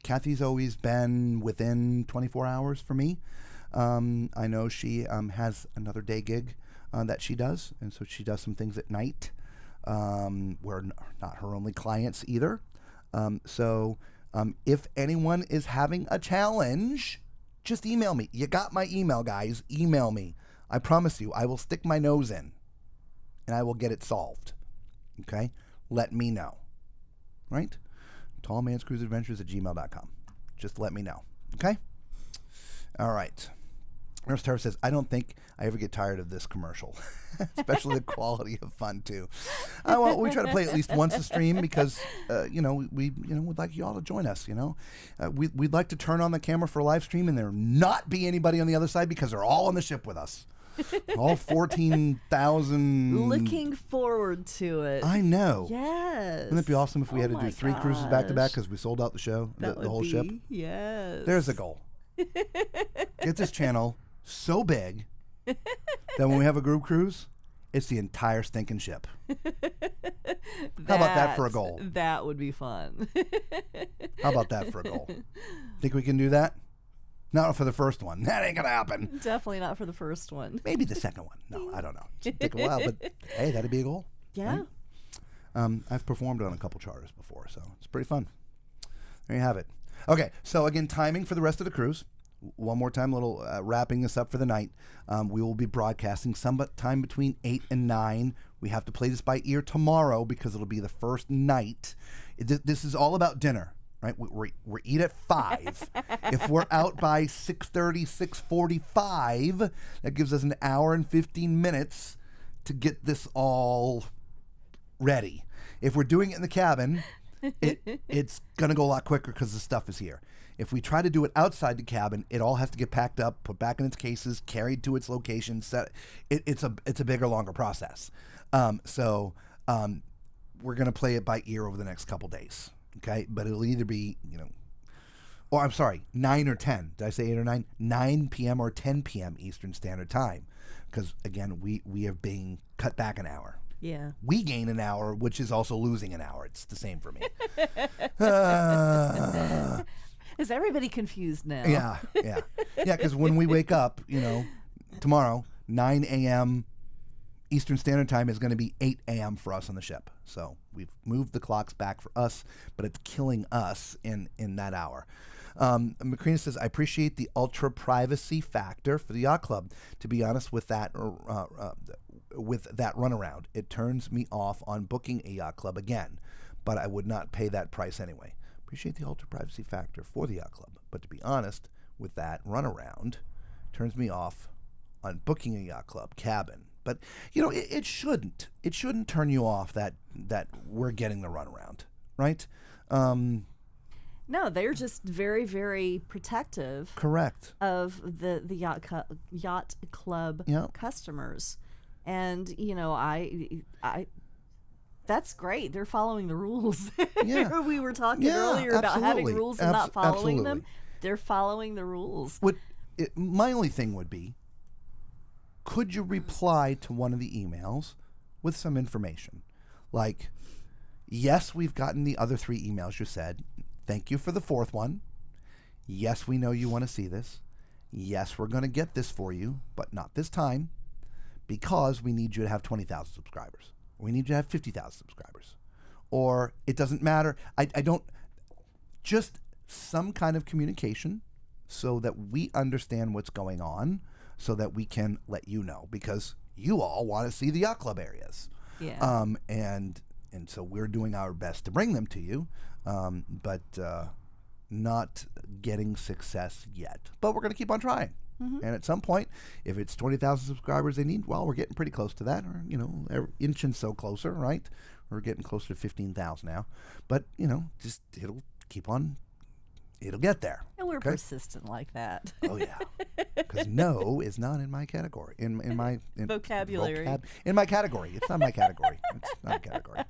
Speaker 2: Kathy's always been within 24 hours for me. I know she has another day gig that she does, and so she does some things at night. We're not her only clients either. So if anyone is having a challenge, just email me. You got my email, guys. Email me. I promise you, I will stick my nose in, and I will get it solved. Okay? Let me know. Right? tallmanscruiseadventures@gmail.com. Just let me know. Okay? All right. Nurse Tara says, I don't think I ever get tired of this commercial, especially the quality of fun, too. Well, we try to play at least once a stream because, we'd like you all to join us, We'd like to turn on the camera for a live stream and there not be anybody on the other side because they're all on the ship with us. All 14,000.
Speaker 3: Looking forward to it.
Speaker 2: I know.
Speaker 3: Yes.
Speaker 2: Wouldn't it be awesome if we had to do 3 cruises back-to-back because we sold out the show, the whole ship?
Speaker 3: Yes.
Speaker 2: There's the goal. Get this channel so big that when we have a group cruise, it's the entire stinking ship. How about that for a goal?
Speaker 3: That would be fun.
Speaker 2: How about that for a goal? Think we can do that? Not for the first one. That ain't gonna happen.
Speaker 3: Definitely not for the first one.
Speaker 2: Maybe the second one. No, I don't know. It'll take a while, but hey, that'd be a goal.
Speaker 3: Yeah.
Speaker 2: Right? I've performed on a couple charters before, so it's pretty fun. There you have it. Okay, so again, timing for the rest of the cruise. One more time, little wrapping this up for the night. We will be broadcasting sometime between 8 and 9. We have to play this by ear tomorrow because it'll be the first night. This is all about dinner, right? We eat at 5. If we're out by 6:30, 6:45, that gives us an hour and 15 minutes to get this all ready. If we're doing it in the cabin, it's going to go a lot quicker because the stuff is here. If we try to do it outside the cabin, it all has to get packed up, put back in its cases, carried to its location. It's a bigger, longer process. So we're going to play it by ear over the next couple days. Okay, but it'll either be 9 or 10. Did I say 8 or 9? 9 p.m. or 10 p.m. Eastern Standard Time, because again, we are being cut back an hour.
Speaker 3: Yeah.
Speaker 2: We gain an hour, which is also losing an hour. It's the same for me.
Speaker 3: Is everybody confused now?
Speaker 2: Yeah. Because when we wake up, tomorrow, 9 a.m. Eastern Standard Time is going to be 8 a.m. for us on the ship. So we've moved the clocks back for us, but it's killing us in that hour. Macrina says, I appreciate the ultra privacy factor for the yacht club. To be honest, with that runaround, it turns me off on booking a yacht club again, but I would not pay that price anyway. Appreciate the ultra privacy factor for the yacht club, but to be honest, with that runaround, turns me off on booking a yacht club cabin. But it shouldn't turn you off that we're getting the runaround, right?
Speaker 3: No, they're just very, very protective.
Speaker 2: Correct.
Speaker 3: Of the yacht club customers, and I that's great. They're following the rules.
Speaker 2: Yeah.
Speaker 3: We were talking earlier about having rules and not following them.
Speaker 2: Absolutely.
Speaker 3: They're following the rules.
Speaker 2: My only thing would be, could you reply to one of the emails with some information? Like, yes, we've gotten the other 3 emails you said. Thank you for the 4th one. Yes, we know you want to see this. Yes, we're going to get this for you, but not this time, because we need you to have 20,000 subscribers. We need you to have 50,000 subscribers. Or it doesn't matter. I don't, just some kind of communication so that we understand what's going on, so that we can let you know, because you all want to see the yacht club areas.
Speaker 3: Yeah.
Speaker 2: And so we're doing our best to bring them to you, but not getting success yet. But we're going to keep on trying. And at some point, if it's 20,000 subscribers they need, well, we're getting pretty close to that, or, inching so closer, right? We're getting closer to 15,000 now. But, just it'll keep on, it'll get there.
Speaker 3: And we're
Speaker 2: okay?
Speaker 3: persistent like that.
Speaker 2: Oh, yeah. Because no is not in my category. In my
Speaker 3: Vocabulary.
Speaker 2: In my category. It's not my category. It's not a category.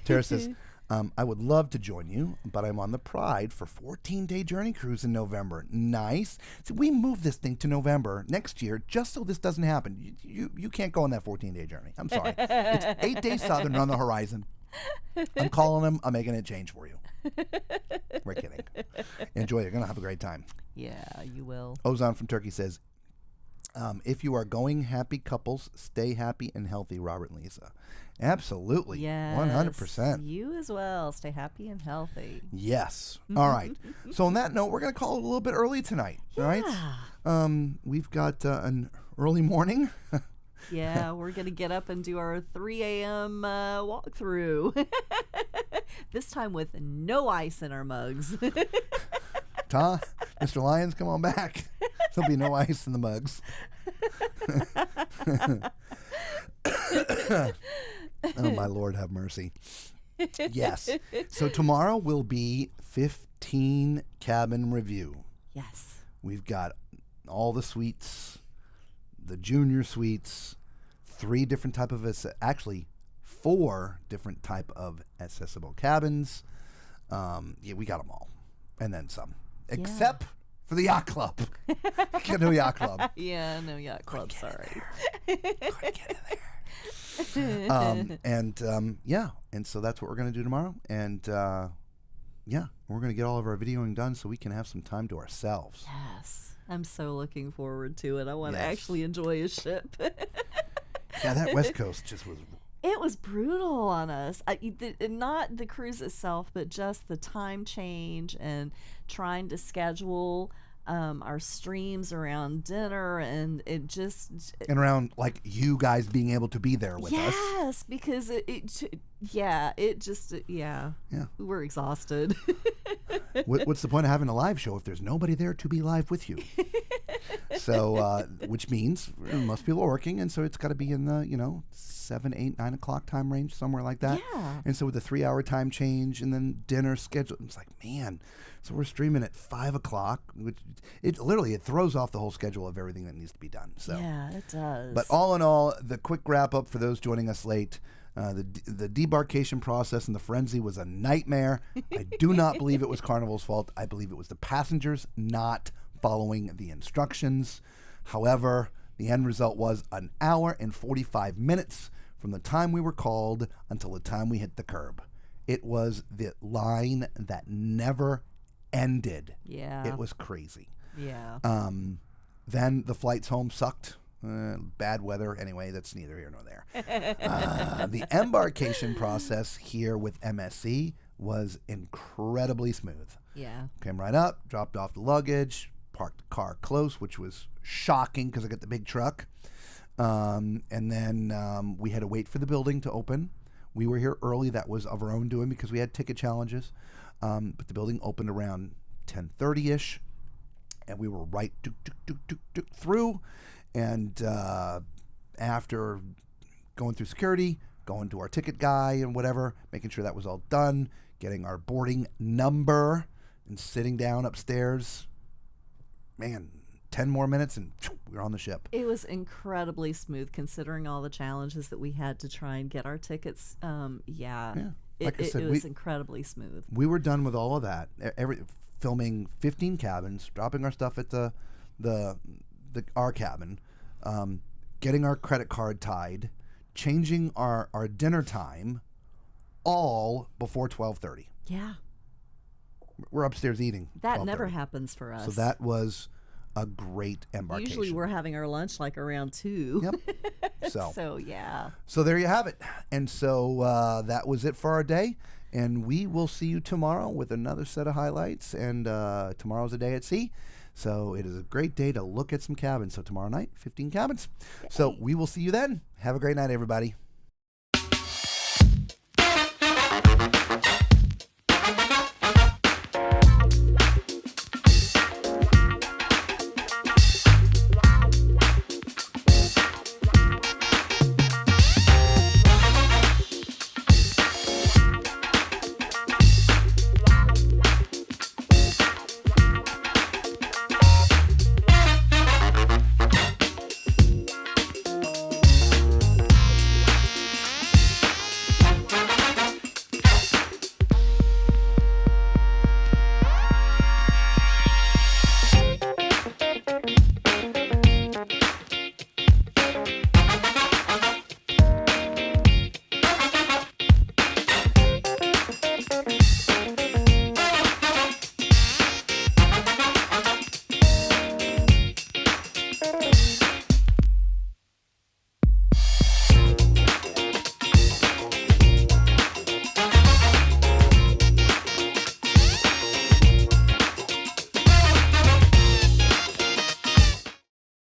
Speaker 2: Tara says, I would love to join you, but I'm on the Pride for 14-day journey cruise in November. Nice. See, we moved this thing to November next year just so this doesn't happen. You can't go on that 14-day journey. I'm sorry. It's 8 days southern on the horizon. I'm calling them. I'm making it change for you. We're kidding. Enjoy. You're going to have a great time.
Speaker 3: Yeah, you will.
Speaker 2: Ozan from Turkey says, if you are going, happy couples, stay happy and healthy, Robert and Lisa. Absolutely.
Speaker 3: Yes.
Speaker 2: 100%.
Speaker 3: You as well. Stay happy and healthy.
Speaker 2: Yes. All right. So on that note, we're going to call it a little bit early tonight.
Speaker 3: Yeah.
Speaker 2: All right. We've got an early morning.
Speaker 3: Yeah, we're going to get up and do our 3 a.m. Walkthrough. This time with no ice in our mugs.
Speaker 2: Tom, Mr. Lyons, come on back. There'll be no ice in the mugs. Oh, my Lord, have mercy. Yes. So tomorrow will be 15 cabin review.
Speaker 3: Yes.
Speaker 2: We've got all the suites, the junior suites, 3 different type of, actually 4 different type of accessible cabins. Yeah, we got them all. And then some. Except for the yacht club. No yacht club.
Speaker 3: Yeah, no yacht club, sorry.
Speaker 2: Couldn't get in there. And so that's what we're going to do tomorrow. And we're going to get all of our videoing done so we can have some time to ourselves.
Speaker 3: Yes. I'm so looking forward to it. I want to actually enjoy a ship.
Speaker 2: Yeah, that West Coast just was...
Speaker 3: It was brutal on us. Not the cruise itself, but just the time change and trying to schedule our streams around dinner, and it just...
Speaker 2: And around, like, you guys being able to be there with us.
Speaker 3: Yes, because we're exhausted.
Speaker 2: What's the point of having a live show if there's nobody there to be live with you? So, which means most people are working, and so it's got to be in the, 7, 8, 9 o'clock time range, somewhere like that.
Speaker 3: Yeah.
Speaker 2: And so with the 3-hour time change and then dinner schedule, it's like, man. So we're streaming at 5 o'clock, which it throws off the whole schedule of everything that needs to be done. So
Speaker 3: yeah, it does.
Speaker 2: But all in all, the quick wrap up for those joining us late. The debarkation process and the frenzy was a nightmare. I do not believe it was Carnival's fault. I believe it was the passengers not following the instructions. However, the end result was an hour and 45 minutes from the time we were called until the time we hit the curb. It was the line that never ended.
Speaker 3: Yeah.
Speaker 2: It was crazy.
Speaker 3: Yeah.
Speaker 2: Then the flights home sucked. Bad weather. Anyway, that's neither here nor there. The embarkation process here with MSC was incredibly smooth.
Speaker 3: Yeah.
Speaker 2: Came right up, dropped off the luggage, parked the car close, which was shocking because I got the big truck. And then we had to wait for the building to open. We were here early. That was of our own doing because we had ticket challenges. But the building opened around 10:30-ish, and we were right through. And after going through security, going to our ticket guy and whatever, making sure that was all done, getting our boarding number, and sitting down upstairs, man, 10 more minutes and we were on the ship.
Speaker 3: It was incredibly smooth considering all the challenges that we had to try and get our tickets.
Speaker 2: Like I said,
Speaker 3: it was incredibly smooth.
Speaker 2: We were done with all of that. Filming 15 cabins, dropping our stuff at our cabin, getting our credit card tied, changing our dinner time, all before 12:30.
Speaker 3: Yeah.
Speaker 2: We're upstairs eating.
Speaker 3: That never
Speaker 2: 12:30.
Speaker 3: happens for us.
Speaker 2: So that was a great embarkation.
Speaker 3: Usually we're having our lunch like around 2.
Speaker 2: Yep.
Speaker 3: So yeah.
Speaker 2: So there you have it. And so that was it for our day. And we will see you tomorrow with another set of highlights. And tomorrow's a day at sea. So it is a great day to look at some cabins. So tomorrow night, 15 cabins. So we will see you then. Have a great night, everybody.